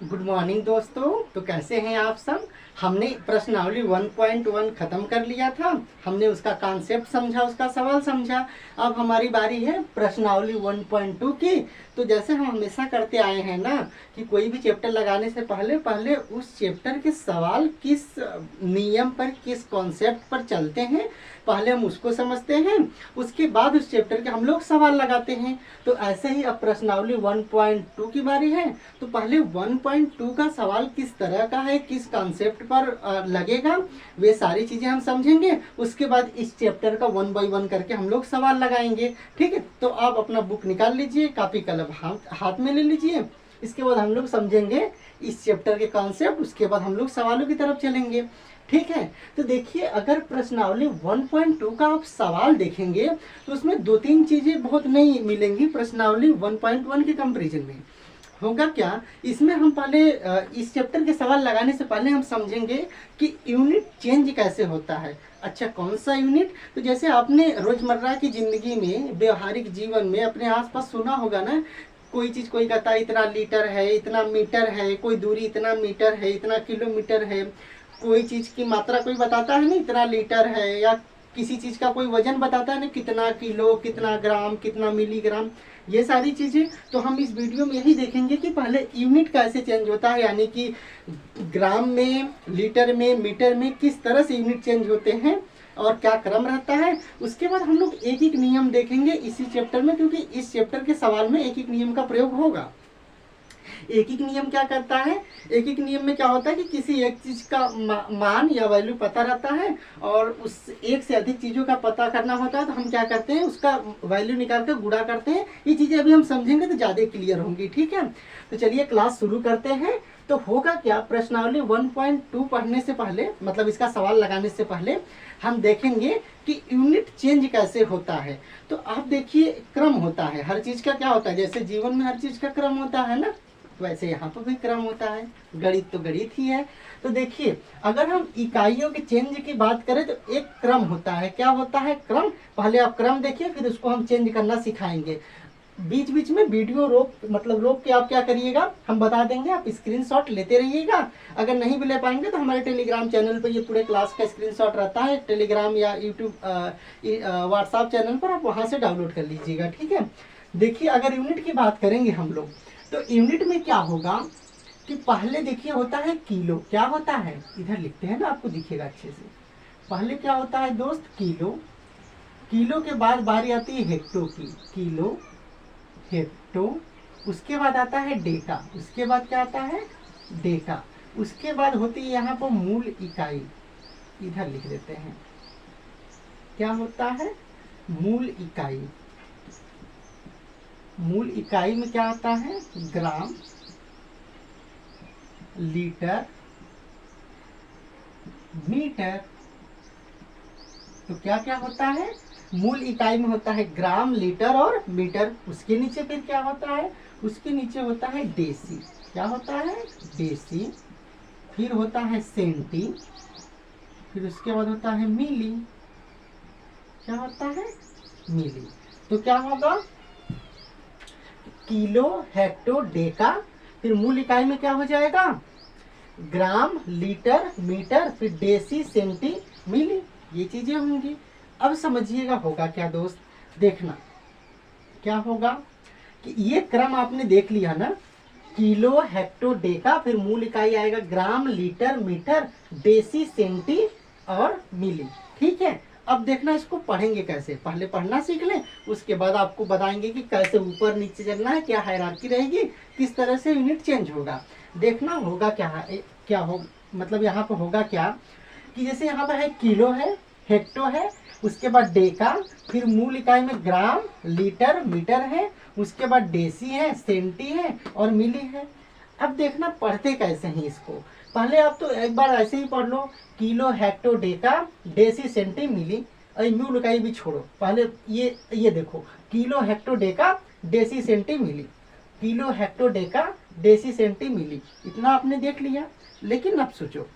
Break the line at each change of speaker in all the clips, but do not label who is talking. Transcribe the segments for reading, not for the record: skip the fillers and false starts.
Good morning दोस्तों। तो कैसे हैं आप सब। हमने प्रश्नावली 1.1 खत्म कर लिया था। हमने उसका कॉन्सेप्ट समझा, उसका सवाल समझा। अब हमारी बारी है प्रश्नावली 1.2 की। तो जैसे हम हमेशा करते आए हैं ना कि कोई भी चैप्टर लगाने से पहले पहले उस चैप्टर के सवाल किस नियम पर, किस कॉन्सेप्ट पर चलते हैं, पहले हम उसको समझते हैं, उसके बाद उस चैप्टर के हम लोग सवाल लगाते हैं। तो ऐसे ही अब प्रश्नावली 1.2 की बारी है। तो पहले 1.2 का सवाल किस तरह का है, किस कॉन्सेप्ट पर लगेगा, वे सारी चीजें हम समझेंगे। उसके बाद इस चैप्टर का 1 बाय 1 करके हम लोग सवाल लगाएंगे। ठीक है, तो आप अपना बुक निकाल लीजिए, कॉपी कलम हाथ में ले लीजिए। इसके बाद हम लोग समझेंगे इस चैप्टर के कॉन्सेप्ट, उसके बाद हम लोग सवालों की तरफ चलेंगे। ठीक है, तो देखिए अगर प्रश्नावली 1.2 का आप सवाल देखेंगे तो उसमें दो तीन चीजें बहुत नई मिलेंगी प्रश्नावली 1.1 के कंपैरिजन में। होगा क्या, इसमें हम पहले इस चैप्टर के सवाल लगाने से पहले हम समझेंगे कि यूनिट चेंज कैसे होता है। अच्छा, कौन सा यूनिट? तो जैसे आपने रोजमर्रा की जिंदगी में, व्यवहारिक जीवन में अपने आसपास सुना होगा ना, कोई चीज कोई कहता है इतना लीटर है, इतना मीटर है, कोई दूरी इतना मीटर है, इतना किलोमीटर है। कोई चीज की मात्रा कोई बताता है ना इतना लीटर है, या किसी चीज का कोई वजन बताता है ना कितना किलो, कितना ग्राम, कितना मिलीग्राम, ये सारी चीजें। तो हम इस वीडियो में यही देखेंगे कि पहले यूनिट कैसे चेंज होता है, यानी कि ग्राम में, लीटर में, मीटर में किस तरह से यूनिट चेंज होते हैं और क्या क्रम रहता है। उसके बाद हम लोग एक एक नियम देखेंगे इसी चैप्टर में, क्योंकि इस चैप्टर के सवाल में एक एक नियम का प्रयोग होगा। एक एक नियम क्या करता है, एक एक नियम में क्या होता है कि किसी एक चीज का मान या वैल्यू पता रहता है, और उस एक से अधिक चीजों का पता करना होता है तो हम क्या करते हैं, उसका वैल्यू निकाल कर गुणा करते हैं। ये चीजें अभी हम समझेंगे तो ज्यादा क्लियर होंगी। ठीक है, तो चलिए क्लास शुरू करते हैं। तो होगा क्या, प्रश्नावली 1.2 पढ़ने से पहले, मतलब इसका सवाल लगाने से पहले हम देखेंगे कि यूनिट चेंज कैसे होता है। तो आप देखिए, क्रम होता है हर चीज का। क्या होता है, जैसे जीवन में हर चीज का क्रम होता है ना, वैसे यहाँ पर भी क्रम होता है। गणित तो गणित ही है। तो देखिए, अगर हम इकाइयों के चेंज की बात करें तो एक क्रम होता है। क्या होता है? क्रम। पहले आप क्रम देखिए, फिर उसको हम चेंज करना सिखाएंगे। बीच बीच में वीडियो रोक के आप क्या करिएगा, हम बता देंगे, आप स्क्रीनशॉट लेते रहिएगा। अगर नहीं भी ले पाएंगे तो हमारे टेलीग्राम चैनल पर ये पूरे क्लास का स्क्रीनशॉट रहता है, टेलीग्राम या यूट्यूब व्हाट्सएप चैनल पर, आप वहां से डाउनलोड कर लीजिएगा। ठीक है, देखिए अगर यूनिट की बात करेंगे हम लोग, तो यूनिट में क्या होगा कि पहले देखिए होता है किलो। क्या होता है, इधर लिखते हैं ना, आपको दिखेगा अच्छे से। पहले क्या होता है दोस्त, किलो। किलो के बाद बारी आती है हेक्टो की, किलो, हेक्टो। उसके बाद आता है डेका। उसके बाद क्या आता है, डेका। उसके बाद होती है यहाँ पर मूल इकाई, इधर लिख देते हैं। क्या होता है, मूल इकाई। मूल इकाई में क्या आता है, ग्राम, लीटर, मीटर। तो क्या क्या होता है, मूल इकाई में होता है ग्राम, लीटर और मीटर। उसके नीचे फिर क्या होता है, उसके नीचे होता है डेसी। क्या होता है, डेसी। फिर होता है सेंटी। फिर उसके बाद होता है मिली। क्या होता है, मिली। तो क्या होगा, किलो, हेक्टो, डेका। फिर मूल इकाई में क्या हो जाएगा, ग्राम, लीटर, मीटर, फिर डेसी, सेंटी, मिली। ये चीजें होंगी। अब समझिएगा होगा क्या दोस्त, देखना क्या होगा कि ये क्रम आपने देख लिया ना, किलो, हेक्टो, डेका, फिर मूल इकाई आएगा ग्राम, लीटर, मीटर, डेसी, सेंटी और मिली। ठीक है, अब देखना इसको पढ़ेंगे कैसे। पहले पढ़ना सीख लें, उसके बाद आपको बताएंगे कि कैसे ऊपर नीचे चलना है, क्या हायरार्की रहेगी, किस तरह से यूनिट चेंज होगा। देखना होगा क्या है, क्या हो, मतलब यहाँ पर होगा क्या कि जैसे यहाँ पर है किलो है, हेक्टो है, उसके बाद डेका, फिर मूल इकाई में ग्राम, लीटर, मीटर है, उसके बाद डेसी है, सेंटी है और मिली है। अब देखना पढ़ते कैसे हैं इसको। पहले आप तो एक बार ऐसे ही पढ़ लो, kilo, hecto, deca, deci, centi, milli. और मूल इकाई भी छोड़ो, पहले ये देखो, kilo, hecto, deca, deci, centi, milli. Kilo, hecto, deca, deci, centi, milli. इतना आपने देख लिया। लेकिन अब सोचो,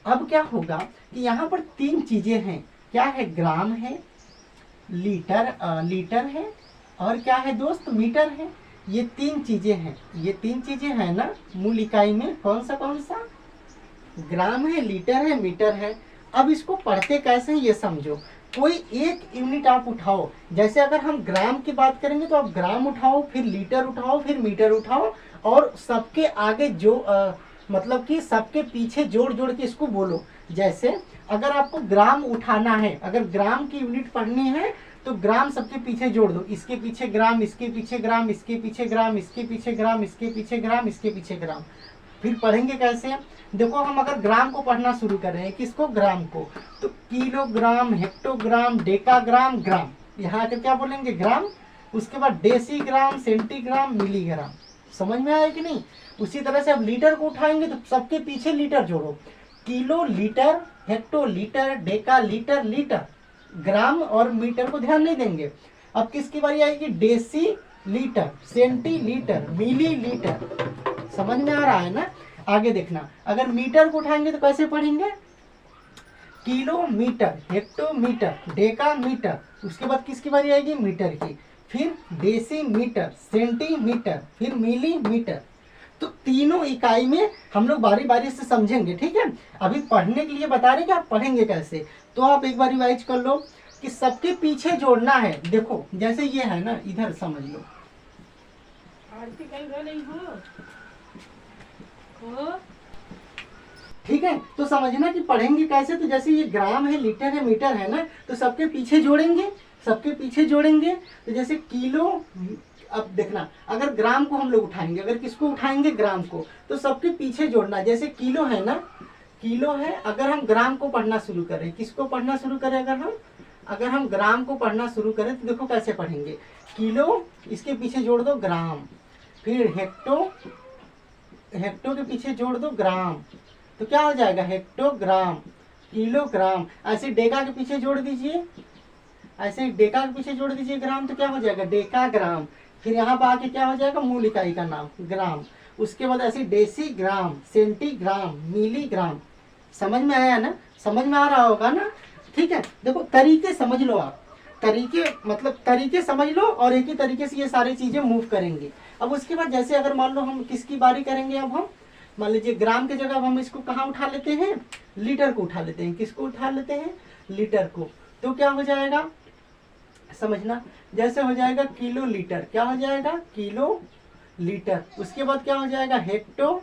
अब क्या होगा कि यहाँ पर तीन चीजें हैं। क्या है, ग्राम है, लीटर है, और क्या है दोस्त, मीटर है। ये तीन चीजें हैं, ये तीन चीजें हैं ना मूल इकाई में, कौन सा ग्राम है, लीटर है, मीटर है। अब इसको पढ़ते कैसे ये समझो। कोई एक यूनिट आप उठाओ, जैसे अगर हम ग्राम की बात करेंगे तो आप ग्राम उठाओ, फिर लीटर उठाओ, फिर मीटर उठाओ, और सबके आगे जो मतलब कि सबके पीछे जोड़ जोड़ के इसको बोलो। जैसे अगर आपको ग्राम उठाना है, अगर ग्राम की यूनिट पढ़नी है तो ग्राम सबके पीछे जोड़ दो, इसके पीछे ग्राम, इसके पीछे ग्राम, इसके पीछे ग्राम, इसके पीछे ग्राम, इसके पीछे ग्राम, इसके पीछे ग्राम। फिर पढ़ेंगे कैसे। देखो हम अगर ग्राम को पढ़ना शुरू कर रहे हैं, किसको, ग्राम को, तो किलोग्राम, हेक्टोग्राम, डेकाग्राम, ग्राम, यहाँ आकर क्या बोलेंगे, ग्राम। उसके बाद डेसीग्राम, सेंटीग्राम, मिलीग्राम। समझ में आया कि नहीं। उसी तरह से अब लीटर को उठाएंगे तो सबके पीछे लीटर जोड़ो, kilo litre, hecto litre, deca litre, litre. Gram और मीटर को ध्यान नहीं देंगे। अब किसकी बारी आएगी, डेसी लीटर, सेंटी लीटर, मिली लीटर। समझ में आ रहा है ना। आगे देखना, अगर मीटर को उठाएंगे तो कैसे पढ़ेंगे, किलोमीटर, हेक्टोमीटर, डेकामीटर। उसके बाद किसकी बारी आएगी, मीटर की, फिर डेसीमीटर, सेंटीमीटर, फिर मिलीमीटर। तो तीनों इकाई में हम लोग बारी बारी से समझेंगे, ठीक है। अभी पढ़ने के लिए बता रहे कि आप पढ़ेंगे कैसे, तो आप एक बार रिवाइज कर लो कि सबके पीछे जोड़ना है। देखो जैसे ये है ना, इधर समझ लो, ठीक है। तो समझना कि पढ़ेंगे कैसे। तो जैसे ये ग्राम है, लीटर है, मीटर है ना, तो सबके पीछे जोड़ेंगे, सबके पीछे जोड़ेंगे। तो जैसे किलो, अब देखना अगर ग्राम को हम लोग उठाएंगे, अगर किसको उठाएंगे, ग्राम को, तो सबके पीछे जोड़ना। जैसे किलो है ना, किलो है, अगर हम ग्राम को पढ़ना शुरू करें, किसको पढ़ना शुरू करें, अगर हम ग्राम को पढ़ना शुरू करें तो देखो कैसे पढ़ेंगे, किलो, इसके पीछे जोड़ दो ग्राम, फिर हेक्टो, हेक्टो के पीछे जोड़ दो ग्राम, तो क्या हो जाएगा, हेक्टोग्राम, किलोग्राम। ऐसे डेका के पीछे जोड़ दीजिए, ऐसे डेका के पीछे जोड़ दीजिए ग्राम, तो क्या हो जाएगा, डेकाग्राम। फिर यहाँ पर आके क्या हो जाएगा, मूल इकाई का नाम ग्राम। उसके बाद ऐसे डेसीग्राम, सेंटीग्राम, मिलीग्राम। समझ में आया ना, समझ में आ रहा होगा ना, ठीक है। देखो तरीके समझ लो आप, तरीके मतलब तरीके समझ लो, और एक ही तरीके से ये सारी चीजें मूव करेंगे। अब उसके बाद जैसे अगर मान लो हम किसकी बारी करेंगे, अब हम मान लीजिए ग्राम की जगह हम इसको कहाँ उठा लेते हैं, लीटर को उठा लेते हैं। किसको उठा लेते हैं, लीटर को। तो क्या हो जाएगा, समझना, जैसे हो जाएगा किलो लीटर, क्या हो जाएगा, किलो लीटर। उसके बाद क्या हो जाएगा, हेक्टो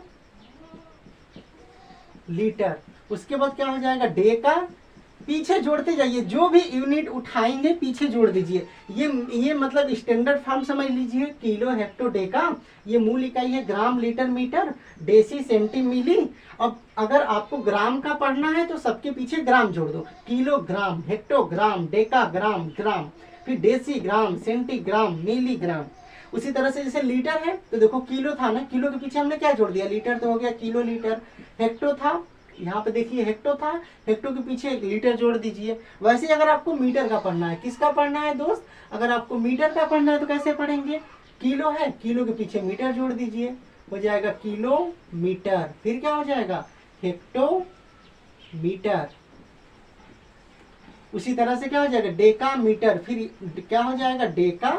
लीटर। उसके बाद क्या हो जाएगा, डेका। पीछे जोड़ते जाइए, जो भी यूनिट उठाएंगे पीछे जोड़ दीजिए। ये मतलब स्टैंडर्ड फॉर्म समझ लीजिए, किलो, हेक्टो, डेका। ये मूल इकाई है ग्राम, लीटर, मीटर, डेसी, सेंटी, मिली। अब अगर आपको ग्राम का पढ़ना है तो सबके पीछे ग्राम जोड़ दो, किलोग्राम, हेक्टोग्राम, डेकाग्राम, ग्राम, फिर डेसी ग्राम, सेंटीग्राम, मिलीग्राम। उसी तरह से जैसे लीटर है तो देखो किलो था ना, किलो के पीछे हमने क्या जोड़ दिया, लीटर, तो हो गया किलो लीटर। हेक्टो था, यहाँ पे देखिए हेक्टो था, हेक्टो के पीछे एक लीटर जोड़ दीजिए। वैसे अगर आपको मीटर का पढ़ना है, किसका पढ़ना है दोस्त, अगर आपको मीटर का पढ़ना है तो कैसे पढ़ेंगे, किलो है, किलो के पीछे मीटर जोड़ दीजिए, हो जाएगा किलो मीटर। फिर क्या हो जाएगा, हेक्टो मीटर। उसी तरह से क्या हो जाएगा, डेका मीटर, फिर क्या हो जाएगा, डेका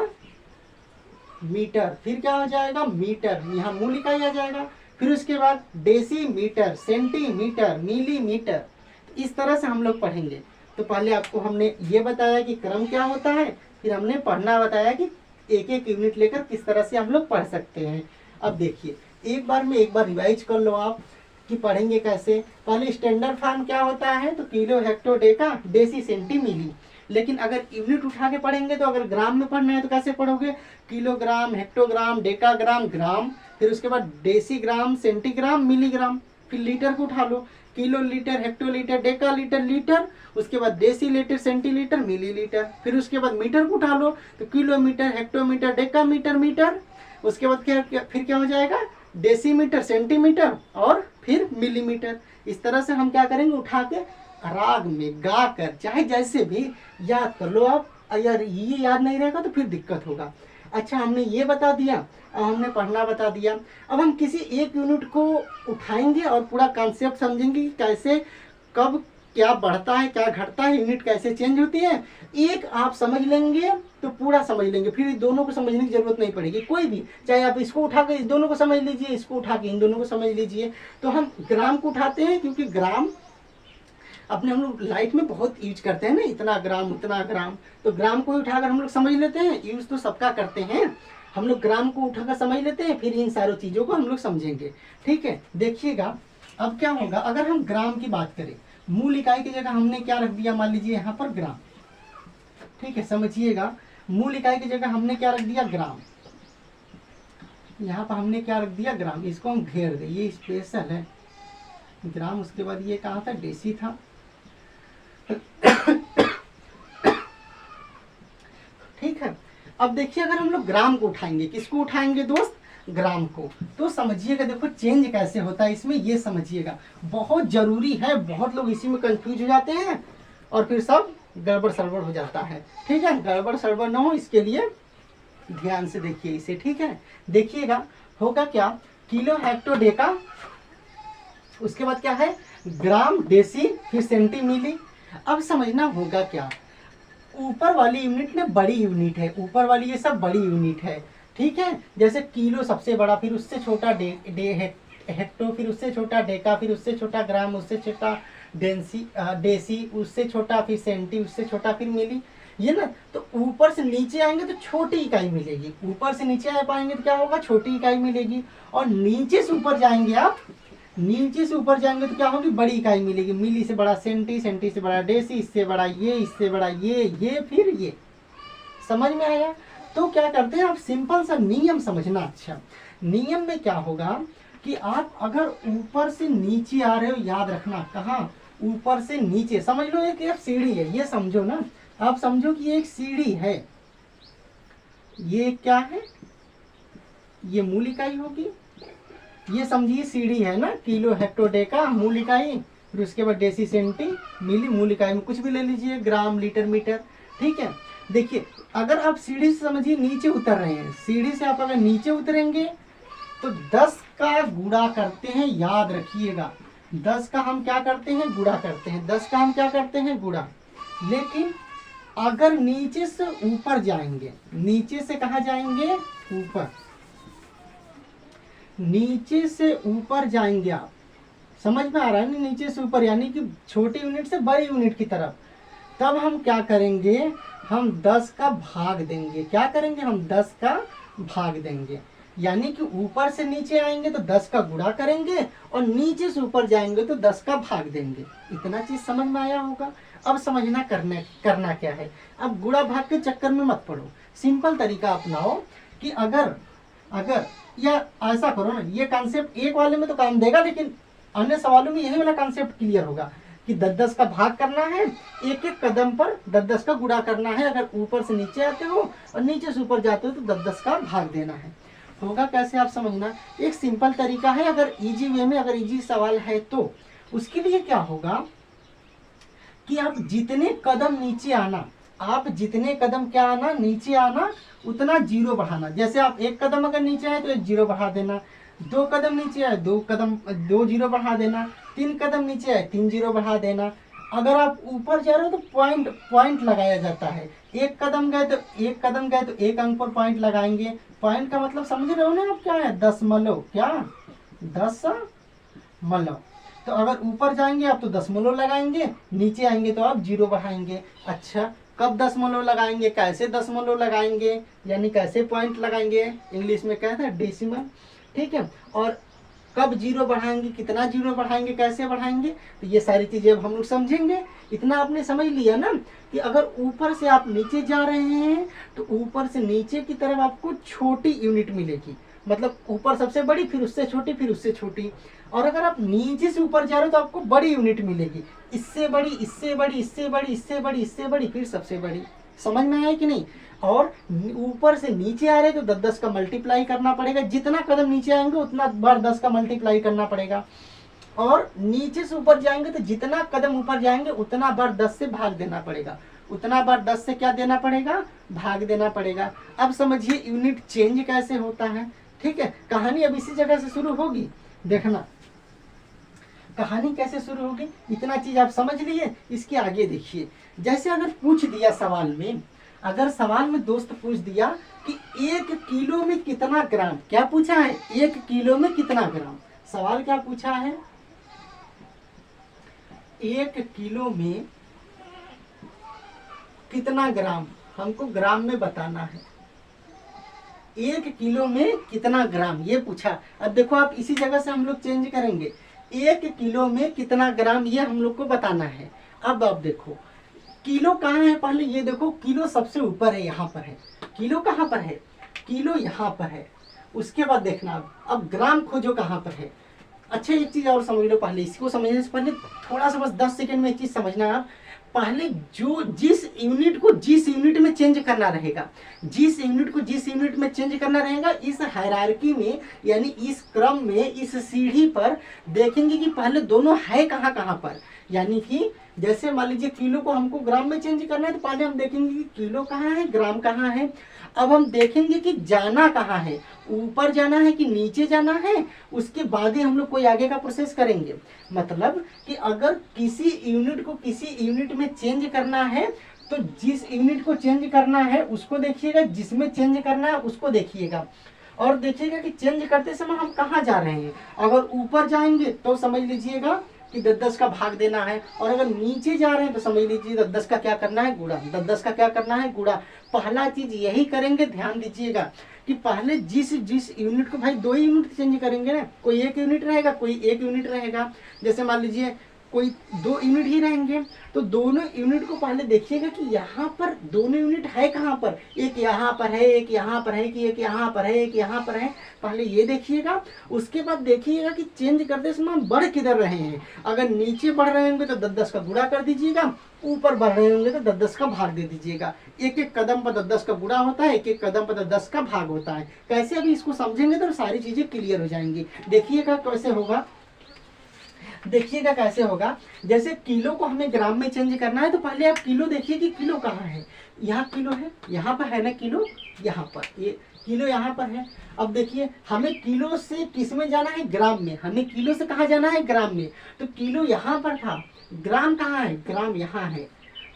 मीटर। फिर क्या हो जाएगा, मीटर, यहाँ मूल इकाई आ जाएगा। फिर उसके बाद डेसीमीटर, सेंटीमीटर, मिलीमीटर। इस तरह से हम लोग पढ़ेंगे। तो पहले आपको हमने ये बताया कि क्रम क्या होता है, फिर हमने पढ़ना बताया कि एक एक यूनिट लेकर किस तरह से हम लोग पढ़ सकते हैं। अब देखिए एक बार रिवाइज कर लो आप कि पढ़ेंगे कैसे। पहले स्टैंडर्ड फॉर्म क्या होता है, तो kilo, hecto, deca, deci, centi, milli. लेकिन अगर यूनिट उठा के पढ़ेंगे तो अगर ग्राम में पढ़ना है तो कैसे पढ़ोगे, किलोग्राम, हेक्टोग्राम, डेकाग्राम, ग्राम, फिर उसके बाद डेसीग्राम, सेंटीग्राम, मिलीग्राम। फिर लीटर को उठा लो, kilolitre, hectolitre, Deka litre, litre. उसके बाद डेसी लीटर, सेंटीलीटर, मिलीलीटर। फिर उसके बाद मीटर को उठा लो तो किलोमीटर, हेक्टोमीटर, डेकामीटर, मीटर। उसके बाद फिर क्या हो जाएगा, डेसीमीटर, सेंटीमीटर, और फिर मिलीमीटर। इस तरह से हम क्या करेंगे, उठा के राग में गा कर, चाहे जैसे भी याद कर लो आप। अगर ये याद नहीं रहेगा तो फिर दिक्कत होगा। अच्छा हमने ये बता दिया, अब हमने पढ़ना बता दिया। अब हम किसी एक यूनिट को उठाएंगे और पूरा कॉन्सेप्ट समझेंगे कि कैसे, कब, क्या बढ़ता है क्या घटता है, यूनिट कैसे चेंज होती है, एक आप समझ लेंगे तो पूरा समझ लेंगे, फिर दोनों को समझने की जरूरत नहीं पड़ेगी। कोई भी, चाहे आप इसको उठा के इस दोनों को समझ लीजिए, इसको उठा के इन दोनों को समझ लीजिए। तो हम ग्राम को उठाते हैं क्योंकि ग्राम अपने हम लोग लाइफ में बहुत यूज करते हैं ना, इतना ग्राम उतना ग्राम, तो ग्राम को उठाकर हम लोग समझ लेते हैं। यूज तो सबका करते हैं, हम लोग ग्राम को उठाकर समझ लेते हैं, फिर इन सारी चीज़ों को हम लोग समझेंगे। ठीक है, देखिएगा अब क्या होगा। अगर हम ग्राम की बात करें, मूल इकाई की जगह हमने क्या रख दिया, मान लीजिए यहाँ पर ग्राम। ठीक है, समझिएगा, मूल इकाई की जगह हमने क्या रख दिया, ग्राम। यहाँ पर हमने क्या रख दिया, ग्राम। इसको हम घेर दें, ये स्पेशल है ग्राम। उसके बाद ये कहाँ था, डेसी था। ठीक है, अब देखिए अगर हम लोग ग्राम को उठाएंगे, किसको उठाएंगे दोस्त, ग्राम को, तो समझिएगा देखो चेंज कैसे होता है इसमें, ये समझिएगा, बहुत जरूरी है। बहुत लोग इसी में कंफ्यूज हो जाते हैं और फिर सब गड़बड़ सड़बड़ हो जाता है। ठीक है, गड़बड़ सड़बड़ ना हो इसके लिए ध्यान से देखिए इसे। ठीक है, देखिएगा होगा क्या, किलो हेक्टोडेका, उसके बाद क्या है, ग्राम, डेसी, फिर सेंटीमिली। अब समझना होगा क्या, ऊपर वाली यूनिट में बड़ी यूनिट है, ऊपर वाली ये सब बड़ी यूनिट है। ठीक है, जैसे किलो सबसे बड़ा, फिर उससे छोटा हेक्टो, फिर उससे छोटा डेका, फिर उससे छोटा ग्राम, उससे छोटा डेसी, उससे छोटा फिर सेंटी, उससे छोटा फिर मिली। ये ना, तो ऊपर से नीचे आएंगे तो छोटी इकाई मिलेगी, ऊपर से नीचे आ पाएंगे तो क्या होगा, छोटी इकाई मिलेगी। और नीचे से ऊपर जाएंगे आप, नीचे से ऊपर जाएंगे तो क्या होगी, बड़ी इकाई मिलेगी। मिली से बड़ा सेंटी, सेंटी से बड़ा डेसी, इससे बड़ा ये, इससे बड़ा ये फिर ये। समझ में आया। तो क्या करते हैं आप, सिंपल सा नियम समझना। अच्छा, नियम में क्या होगा कि आप अगर ऊपर से नीचे आ रहे हो, याद रखना कहाँ, ऊपर से नीचे। समझ लो एक सीढ़ी है, ये समझो ना, आप समझो कि ये एक सीढ़ी है। ये क्या है, ये मूल इकाई होगी, ये समझिए सीढ़ी है ना, किलो हेक्टोडेका मूल इकाई, फिर उसके बाद डेसी, सेंटी, मिली, मूल इकाई में कुछ भी ले लीजिए, ग्राम, लीटर, मीटर। ठीक है, देखिए अगर आप सीढ़ी से समझिए नीचे उतर रहे हैं, सीढ़ी से आप अगर नीचे उतरेंगे तो 10 का गुणा करते हैं, याद रखिएगा 10 का हम क्या करते हैं, गुणा करते हैं, 10 का हम क्या करते हैं, गुणा। लेकिन अगर नीचे से ऊपर जाएंगे, नीचे से कहाँ जाएंगे, ऊपर, नीचे से ऊपर जाएंगे आप, समझ में आ रहा है ना, नीचे से ऊपर यानी कि छोटी यूनिट से बड़ी यूनिट की तरफ, तब हम क्या करेंगे, हम 10 का भाग देंगे। क्या करेंगे, हम 10 का भाग देंगे, यानी कि ऊपर से नीचे आएंगे तो 10 का गुणा करेंगे और नीचे से ऊपर जाएंगे तो 10 का भाग देंगे। इतना चीज समझ में आया होगा। अब समझना करना क्या है, अब गुणा भाग के चक्कर में मत पड़ो, सिंपल तरीका अपनाओ कि अगर या ऐसा करो ना, ये कॉन्सेप्ट एक वाले में तो काम देगा, लेकिन अन्य सवालों में यही वाला कॉन्सेप्ट क्लियर होगा कि 10-10 का भाग करना है, एक एक कदम पर 10-10 का गुणा करना है। अगर ऊपर से नीचे आते हो और नीचे से ऊपर जाते हो तो 10-10 का भाग देना है। होगा कैसे आप समझना, एक सिंपल तरीका है। अगर इजी वे में, अगर इजी सवाल है तो उसके लिए क्या होगा कि आप जितने कदम नीचे आना, आप जितने कदम क्या आना, नीचे आना, उतना जीरो बढ़ाना। जैसे आप एक कदम अगर नीचे आए तो 1 जीरो बढ़ा देना, 2 कदम नीचे आए 2 जीरो बढ़ा देना, 3 कदम नीचे आए 3 जीरो बढ़ा देना। अगर आप ऊपर जा रहे हो तो पॉइंट लगाया जाता है। एक कदम गए तो 1 अंक पर पॉइंट लगाएंगे। पॉइंट का मतलब समझ रहे हो ना आप, क्या है, दशमलव, क्या, दशमलव। तो अगर ऊपर जाएंगे आप तो दशमलव लगाएंगे, नीचे आएंगे तो आप जीरो बढ़ाएंगे। अच्छा, कब दशमलव लगाएंगे, कैसे दशमलव लगाएंगे, यानी कैसे पॉइंट लगाएंगे, इंग्लिश में कहते हैं डेसिमल। ठीक है, और कब जीरो बढ़ाएंगे, कितना जीरो बढ़ाएंगे, कैसे बढ़ाएंगे, तो ये सारी चीजें अब हम लोग समझेंगे। इतना आपने समझ लिया ना कि अगर ऊपर से आप नीचे जा रहे हैं तो ऊपर से नीचे की तरफ आपको छोटी यूनिट मिलेगी, मतलब ऊपर सबसे बड़ी, फिर उससे छोटी, फिर उससे छोटी। और अगर आप नीचे से ऊपर जा रहे हो तो आपको बड़ी यूनिट मिलेगी, इससे बड़ी, इससे बड़ी, इससे बड़ी, इससे बड़ी, इससे बड़ी, फिर सबसे बड़ी। समझ में आया कि नहीं। और ऊपर से नीचे आ रहे तो 10-10 का मल्टीप्लाई करना पड़ेगा, जितना कदम नीचे आएंगे उतना बार 10 का मल्टीप्लाई करना पड़ेगा। और नीचे से ऊपर जाएंगे तो जितना कदम ऊपर जाएंगे उतना बार 10 से भाग देना पड़ेगा, उतना बार 10 से क्या देना पड़ेगा, भाग देना पड़ेगा। अब समझिए यूनिट चेंज कैसे होता है। ठीक है, कहानी अब इसी जगह से शुरू होगी, देखना। कहानी कैसे शुरू होगी, इतना चीज आप समझ लिए। इसके आगे देखिए, जैसे अगर पूछ दिया सवाल में, अगर सवाल में दोस्त पूछ दिया कि 1 किलो में कितना ग्राम, क्या पूछा है, 1 किलो में कितना ग्राम, सवाल क्या पूछा है, 1 किलो में कितना ग्राम, हमको ग्राम में बताना है, 1 किलो में कितना ग्राम, ये पूछा। अब देखो आप इसी जगह से हम लोग चेंज करेंगे, 1 किलो में कितना ग्राम, ये हम लोग को बताना है। अब आप देखो किलो कहाँ है, पहले ये देखो, किलो सबसे ऊपर है, यहाँ पर है, किलो कहाँ पर है, किलो यहाँ पर है। उसके बाद देखना अब ग्राम खोजो कहाँ पर है। अच्छा एक चीज और समझ लो, पहले इसको समझने से पहले थोड़ा सा बस 10 सेकंड में एक चीज समझना है आप, पहले जो जिस यूनिट को जिस यूनिट में चेंज करना रहेगा, जिस यूनिट को जिस यूनिट में चेंज करना रहेगा, इस हायरार्की में यानी इस क्रम में, इस सीढ़ी पर देखेंगे कि पहले दोनों है कहाँ कहाँ पर। यानी कि जैसे मान लीजिए किलो को हमको ग्राम में चेंज करना है, तो पहले हम देखेंगे कि किलो कहाँ है, ग्राम कहाँ है। अब हम देखेंगे कि जाना कहाँ है, ऊपर जाना है कि नीचे जाना है, उसके बाद ही हम लोग कोई आगे का प्रोसेस करेंगे। मतलब कि अगर किसी यूनिट को किसी यूनिट में चेंज करना है, तो जिस यूनिट को चेंज करना है उसको देखिएगा, जिसमें चेंज करना है उसको देखिएगा, और देखिएगा कि चेंज करते समय हम कहाँ जा रहे हैं। अगर ऊपर जाएंगे तो समझ लीजिएगा कि 10-10 का भाग देना है, और अगर नीचे जा रहे हैं तो समझ लीजिए 10-10 का क्या करना है, गुणा, 10-10 का क्या करना है, गुणा। पहला चीज यही करेंगे, ध्यान दीजिएगा कि पहले जिस जिस यूनिट को, भाई 2 यूनिट चेंज करेंगे ना, कोई 1 यूनिट रहेगा, कोई 1 यूनिट रहेगा। जैसे मान लीजिए कोई 2 यूनिट ही रहेंगे, तो दोनों यूनिट को पहले देखिएगा कि यहाँ पर दोनों यूनिट है कहाँ पर, एक यहाँ पर है, एक यहाँ पर है, कि एक यहाँ पर है, एक यहाँ पर है, पहले ये देखिएगा। उसके बाद देखिएगा कि चेंज करते समय हम बढ़ किधर रहे हैं। अगर नीचे बढ़ रहे होंगे तो 10-10 का गुणा कर दीजिएगा, ऊपर बढ़ रहे होंगे तो 10-10 का भाग दे दीजिएगा। एक एक कदम पर 10-10 का गुणा होता है, एक एक कदम पर 10-10 का भाग होता है। कैसे, अभी इसको समझेंगे तो सारी चीजें क्लियर हो जाएंगी। देखिएगा कैसे होगा, देखिएगा कैसे होगा। जैसे किलो को हमें ग्राम में चेंज करना है, तो पहले आप किलो देखिए कि किलो कहाँ है, यहाँ किलो है, यहाँ पर है ना किलो, यहाँ पर ये किलो यहाँ पर है। अब देखिए हमें किलो से किस में जाना है, ग्राम में। हमें किलो से कहाँ जाना है, ग्राम में। तो किलो यहाँ पर था, ग्राम कहाँ है, ग्राम यहाँ है।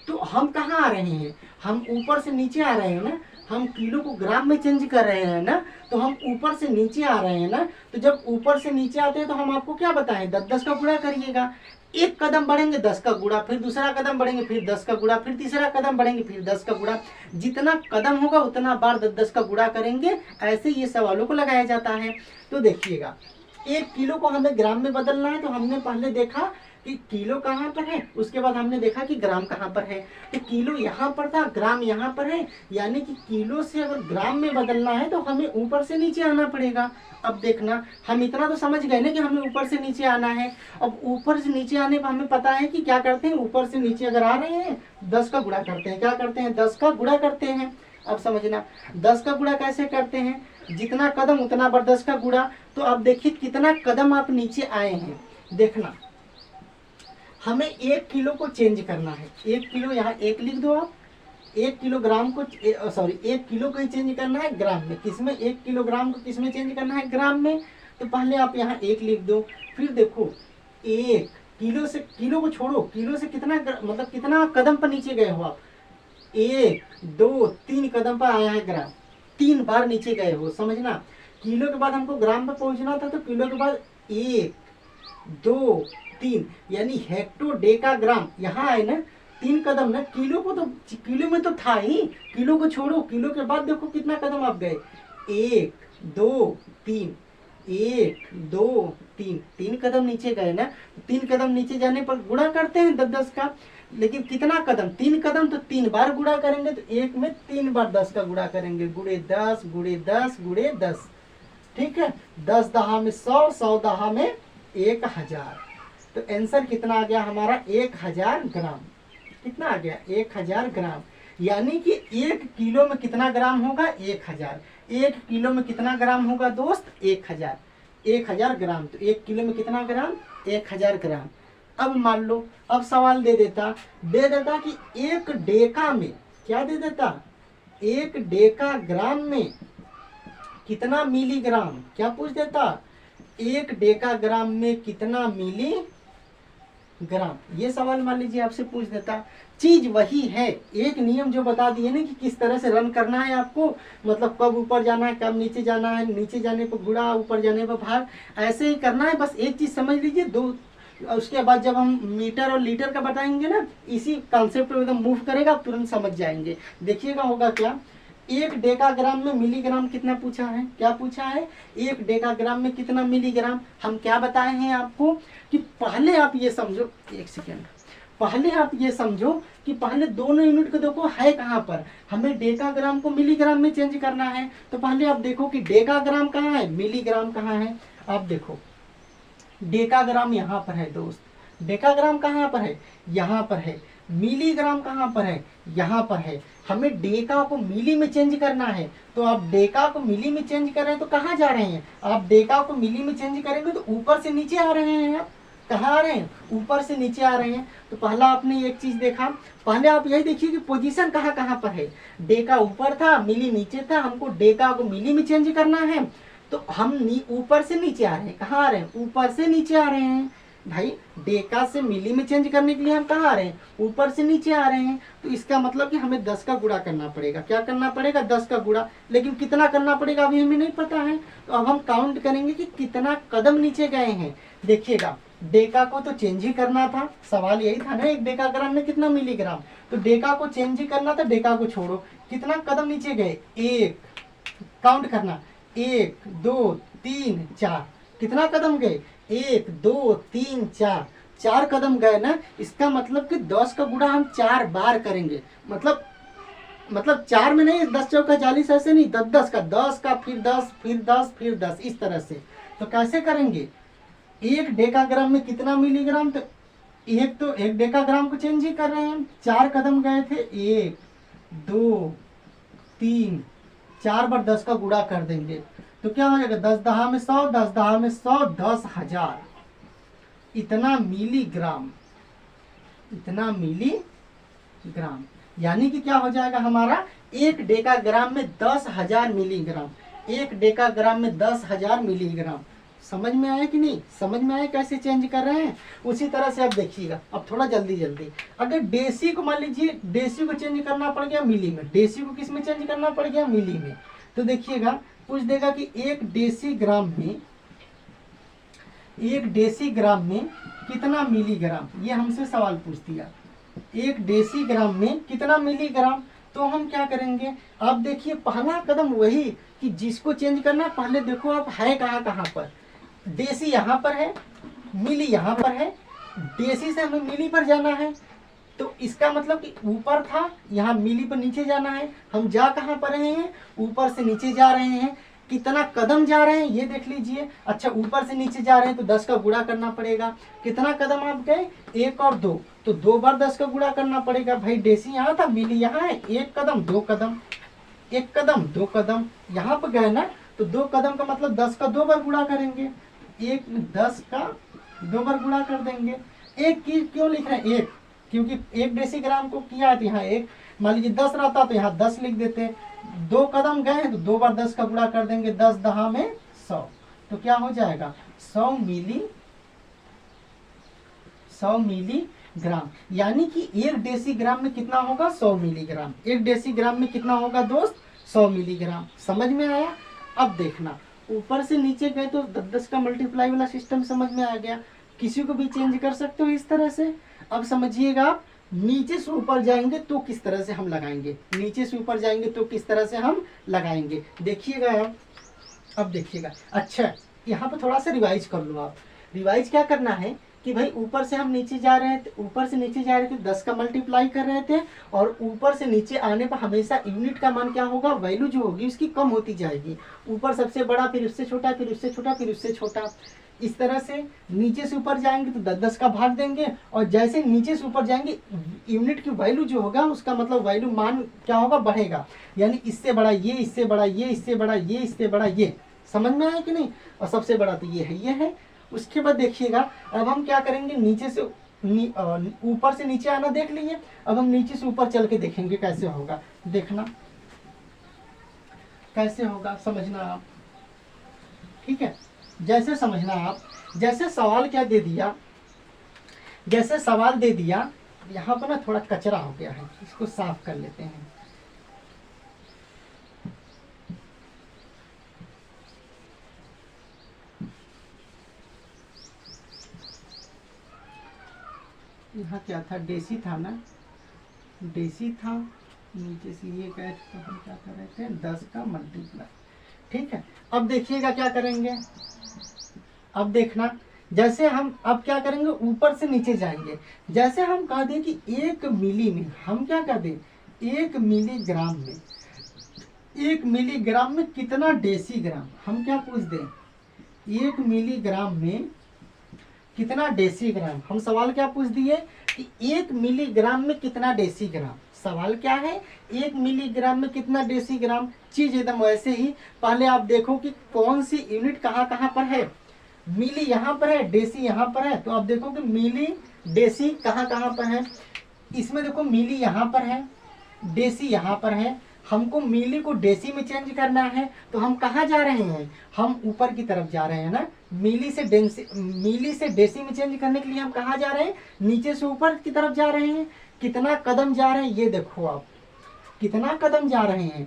तो हम कहाँ आ रहे हैं, हम ऊपर से नीचे आ रहे हैं ना, हम किलो को ग्राम में चेंज कर रहे हैं ना, तो हम ऊपर से नीचे आ रहे हैं ना। तो जब ऊपर से नीचे आते हैं तो हम आपको क्या बताएं, 10-10 का गुणा करिएगा। एक कदम बढ़ेंगे 10 का गुणा, फिर दूसरा कदम बढ़ेंगे फिर 10 का गुणा, फिर तीसरा कदम बढ़ेंगे फिर 10 का गुणा। जितना कदम होगा उतना बार 10-10 का गुणा करेंगे। ऐसे ये सवालों को लगाया जाता है। तो देखिएगा 1 किलो को हमें ग्राम में बदलना है, तो हमने पहले देखा कि किलो कहाँ पर है, उसके बाद हमने देखा कि ग्राम कहाँ पर है। तो किलो यहाँ पर था, ग्राम यहाँ पर है, यानी कि किलो से अगर ग्राम में बदलना है तो हमें ऊपर से नीचे आना पड़ेगा। अब देखना, हम इतना तो समझ गए ना कि हमें ऊपर से नीचे आना है। अब ऊपर से नीचे आने पर हमें पता है कि क्या करते हैं, ऊपर से नीचे अगर आ रहे हैं 10 का गुणा करते हैं। क्या करते हैं, 10 का गुणा करते हैं। अब समझना 10 का गुणा कैसे करते हैं, जितना कदम उतना बार 10 का गुणा। तो अब देखिए कितना कदम आप नीचे आए हैं। देखना हमें 1 किलो को चेंज करना है, 1 किलो यहाँ 1 लिख दो आप, 1 किलोग्राम को सॉरी 1 किलो को ही चेंज करना है ग्राम में। किसमें, 1 किलोग्राम को किसमें चेंज करना है, ग्राम में। तो पहले आप यहाँ 1 लिख दो, फिर देखो 1 किलो से, किलो को छोड़ो, किलो से कितना मतलब कितना कदम पर नीचे गए हो आप, 1 2 3 कदम पर आया है ग्राम, 3 बार नीचे गए हो। समझना, किलो के बाद हमको ग्राम पर पहुंचना था, तो किलो के बाद 1 2 3 यानी हेक्टोडेकाग्राम यहाँ है ना, 3 कदम ना। किलो को तो किलो में तो था ही, किलो को छोड़ो, किलो के बाद देखो कितना कदम आप गए, 1 2 3 1 2 3 3 कदम नीचे गए ना। 3 कदम नीचे जाने पर गुणा करते हैं 10-10 का, लेकिन कितना कदम, 3 कदम, तो 3 बार गुणा करेंगे। तो एक में 3 बार 10 का गुणा करेंगे, गुणे 10 गुणे 10 गुणे 10। ठीक है, 10 दहा में 100, 100 दहा में 1000। तो आंसर कितना आ गया हमारा, 1000 ग्राम। कितना आ गया, 1000 ग्राम। यानी कि 1 किलो में कितना ग्राम होगा, 1000। 1 किलो में कितना ग्राम होगा दोस्त, 1000। 1000 ग्राम। तो 1 किलो में कितना ग्राम, 1000 ग्राम। अब मान लो, अब सवाल दे देता कि 1 डेका में, क्या दे देता, 1 डेका ग्राम में कितना मिलीग्राम। क्या पूछ देता, 1 डेका ग्राम में कितना मिलीग्राम। ग्राम। ये सवाल मान लीजिए आपसे पूछ देता, चीज वही है, एक नियम जो बता दिए ना कि किस तरह से रन करना है आपको, मतलब कब ऊपर जाना है कब नीचे जाना है, नीचे जाने पर गुणा ऊपर जाने पर भाग, ऐसे ही करना है। बस एक चीज समझ लीजिए, दो उसके बाद जब हम मीटर और लीटर का बताएंगे ना, इसी कॉन्सेप्ट में एकदम मूव करेगा, तुरंत समझ जाएंगे। देखिएगा होगा क्या, एक डेकाग्राम में मिलीग्राम कितना पूछा है, क्या पूछा है, एक डेकाग्राम में कितना मिलीग्राम। हम क्या बताए हैं आपको कि पहले आप ये समझो, एक सेकेंड, पहले आप ये समझो कि पहले दोनों यूनिट को देखो है कहाँ पर, हमें डेकाग्राम को मिलीग्राम में चेंज करना है। तो पहले आप देखो कि डेकाग्राम कहाँ है, मिलीग्राम कहाँ है। आप देखो डेकाग्राम यहाँ पर है दोस्त, डेकाग्राम कहाँ पर है, यहाँ पर है। मिलीग्राम कहाँ पर है, यहाँ पर है। हमें डेका को मिली में चेंज करना है, तो आप डेका को मिली में चेंज कर रहे हैं तो कहाँ जा रहे हैं, आप डेका को मिली में चेंज करेंगे तो ऊपर से नीचे आ रहे हैं। आप कहाँ आ रहे हैं, ऊपर से नीचे आ रहे हैं। तो पहला आपने एक चीज देखा, पहले आप यही देखिए कि पोजीशन कहाँ कहाँ पर है, डेका ऊपर था मिली नीचे था, हमको डेका को मिली में चेंज करना है। तो हम ऊपर से नीचे आ रहे हैं, कहाँ आ रहे हैं, ऊपर से नीचे आ रहे हैं। भाई डेका से मिली में चेंज करने के लिए हम कहाँ आ रहे हैं, ऊपर से नीचे आ रहे हैं। तो इसका मतलब कि हमें 10 का गुणा करना पड़ेगा। क्या करना पड़ेगा, 10 का गुणा। लेकिन कितना करना पड़ेगा अभी हमें नहीं पता है। तो अब हम काउंट करेंगे कि कितना कदम नीचे गए हैं। देखिएगा डेका को तो चेंज ही करना था, सवाल यही था ना, एक डेकाग्राम में कितना मिलीग्राम, तो डेका को चेंज ही करना था। डेका को छोड़ो, कितना कदम नीचे गए, एक, काउंट करना, 1 2 3 4, कितना कदम गए, 1 2 3 4, 4 कदम गए ना। इसका मतलब कि 10 का गुणा हम 4 बार करेंगे, मतलब 4 में नहीं, 10 चौका 40, ऐसे नहीं, 10 का 10 का फिर 10 फिर 10 फिर 10, इस तरह से। तो कैसे करेंगे, एक डेकाग्राम में कितना मिलीग्राम, तो एक डेकाग्राम को चेंज ही कर रहे हैं हम। 4 कदम गए थे, 1 2 3, 4 बार 10 का गुणा कर देंगे तो क्या हो जाएगा, 10 दहा में 100, 10 दहा में 100, 10,000, इतना मिलीग्राम, इतना मिलीग्राम। यानी कि क्या हो जाएगा हमारा, एक डेकाग्राम में 10,000 मिलीग्राम, एक डेकाग्राम में 10,000 मिलीग्राम। समझ में आया कि नहीं, समझ में आया कैसे चेंज कर रहे हैं। उसी तरह से आप देखिएगा, अब थोड़ा जल्दी जल्दी, अगर डेसी को मान लीजिए, डेसी को चेंज करना पड़ गया मिली में, डेसी को किस में चेंज करना पड़ गया, मिली में। तो देखिएगा पूछ देगा कि एक डेसीग्राम में कितना मिलीग्राम, ये हमसे सवाल पूछ दिया, एक डेसीग्राम में कितना मिलीग्राम। तो हम क्या करेंगे, अब देखिए पहला कदम वही कि जिसको चेंज करना, पहले देखो आप है कहाँ कहाँ पर, डेसी यहाँ पर है, मिली यहाँ पर है, डेसी से हमें मिली पर जाना है। तो इसका मतलब कि ऊपर था, यहाँ मिली पर नीचे जाना है। हम जा कहाँ पर रहे हैं, ऊपर से नीचे जा रहे हैं। कितना कदम जा रहे हैं ये देख लीजिए। अच्छा ऊपर से नीचे जा रहे हैं तो 10 का गुणा करना पड़ेगा। कितना कदम आप गए, 1 और 2, तो 2 बार 10 का गुणा करना पड़ेगा। भाई डेसी यहाँ था, मिली यहाँ है, 1 कदम 2 कदम, 1 कदम 2 कदम, यहाँ पर गए ना, तो 2 कदम का मतलब 10 का 2 बार गुणा करेंगे, 10 का 2 बार गुणा कर देंगे। एक की क्यों लिख रहे हैं, एक, क्योंकि एक डेसीग्राम को किया है तो यहाँ एक, मान लीजिए 10 रहता तो यहाँ 10 लिख देते। 2 कदम गए तो 2 बार 10 का गुणा कर देंगे, 10 दहा में 100, तो क्या हो जाएगा 100 मिलीग्राम। यानी कि एक डेसीग्राम में कितना होगा, 100 मिलीग्राम। एक डेसीग्राम में कितना होगा दोस्त, 100 मिलीग्राम। समझ में आया। अब देखना ऊपर से नीचे गए तो 10 का मल्टीप्लाई वाला सिस्टम समझ में आ गया। किसी को भी चेंज कर सकते हो इस तरह से। अब समझिएगा आप, नीचे से ऊपर जाएंगे तो किस तरह से हम लगाएंगे, नीचे से ऊपर जाएंगे तो किस तरह से हम लगाएंगे, देखिएगा आप। अब देखिएगा, अच्छा यहाँ पर थोड़ा सा रिवाइज कर लो आप। रिवाइज क्या करना है कि भाई ऊपर से हम नीचे जा रहे थे, ऊपर से नीचे जा रहे थे, 10 का मल्टीप्लाई कर रहे थे, और ऊपर से नीचे आने पर हमेशा यूनिट का मान क्या होगा, वैल्यू जो होगी उसकी कम होती जाएगी। यूपर सबसे बड़ा, फिर उससे छोटा, फिर उससे छोटा, फिर उससे छोटा। इस तरह से नीचे से ऊपर जाएंगे तो 10-10 का भाग देंगे, और जैसे नीचे से ऊपर जाएंगे यूनिट की वैल्यू जो होगा उसका मतलब वैल्यू मान क्या होगा, बढ़ेगा। यानी इससे बड़ा ये, इससे बड़ा ये, इससे बड़ा ये, इससे बड़ा ये। समझ में आया कि नहीं। और सबसे बड़ा तो ये है। उसके बाद देखिएगा, अब हम क्या करेंगे, नीचे से ऊपर से नीचे आना देख लीजिए। अब हम नीचे से ऊपर चल के देखेंगे कैसे होगा, देखना कैसे होगा, समझना आप, ठीक है। जैसे समझना आप, जैसे सवाल क्या दे दिया जैसे सवाल दे दिया, यहाँ पर ना थोड़ा कचरा हो गया है, इसको साफ कर लेते हैं। यहाँ क्या था, देसी था ना, देसी था, नीचे से ये गए तो हम क्या कर रहे थे, 10 का मल्टीप्लाई। ठीक है, अब देखिएगा क्या करेंगे, अब देखना, जैसे हम अब क्या करेंगे, ऊपर से नीचे जाएंगे। जैसे हम कह दें कि 1 मिली में, हम क्या कह दें, 1 मिलीग्राम में, 1 मिलीग्राम में कितना डेसीग्राम, हम क्या पूछ दें, 1 मिलीग्राम में कितना डेसीग्राम। हम सवाल क्या पूछ दिए कि 1 मिलीग्राम में कितना डेसीग्राम। सवाल क्या है, 1 मिलीग्राम में कितना डेसीग्राम। चीज एकदम वैसे ही, पहले आप देखो कि कौन सी यूनिट कहाँ कहाँ पर है। मिली यहाँ पर है, डेसी यहाँ पर है, तो आप देखो कि मिली डेसी कहाँ कहाँ पर है। इसमें देखो मिली यहाँ पर है, डेसी यहाँ पर है। हमको मिली को डेसी में चेंज करना है, तो हम कहाँ जा रहे हैं, हम ऊपर की तरफ जा रहे हैं ना। मिली से डेसी में चेंज करने के लिए हम कहाँ जा रहे हैं, नीचे से ऊपर की तरफ जा रहे हैं। कितना कदम जा रहे हैं, ये देखो आप कितना कदम जा रहे हैं,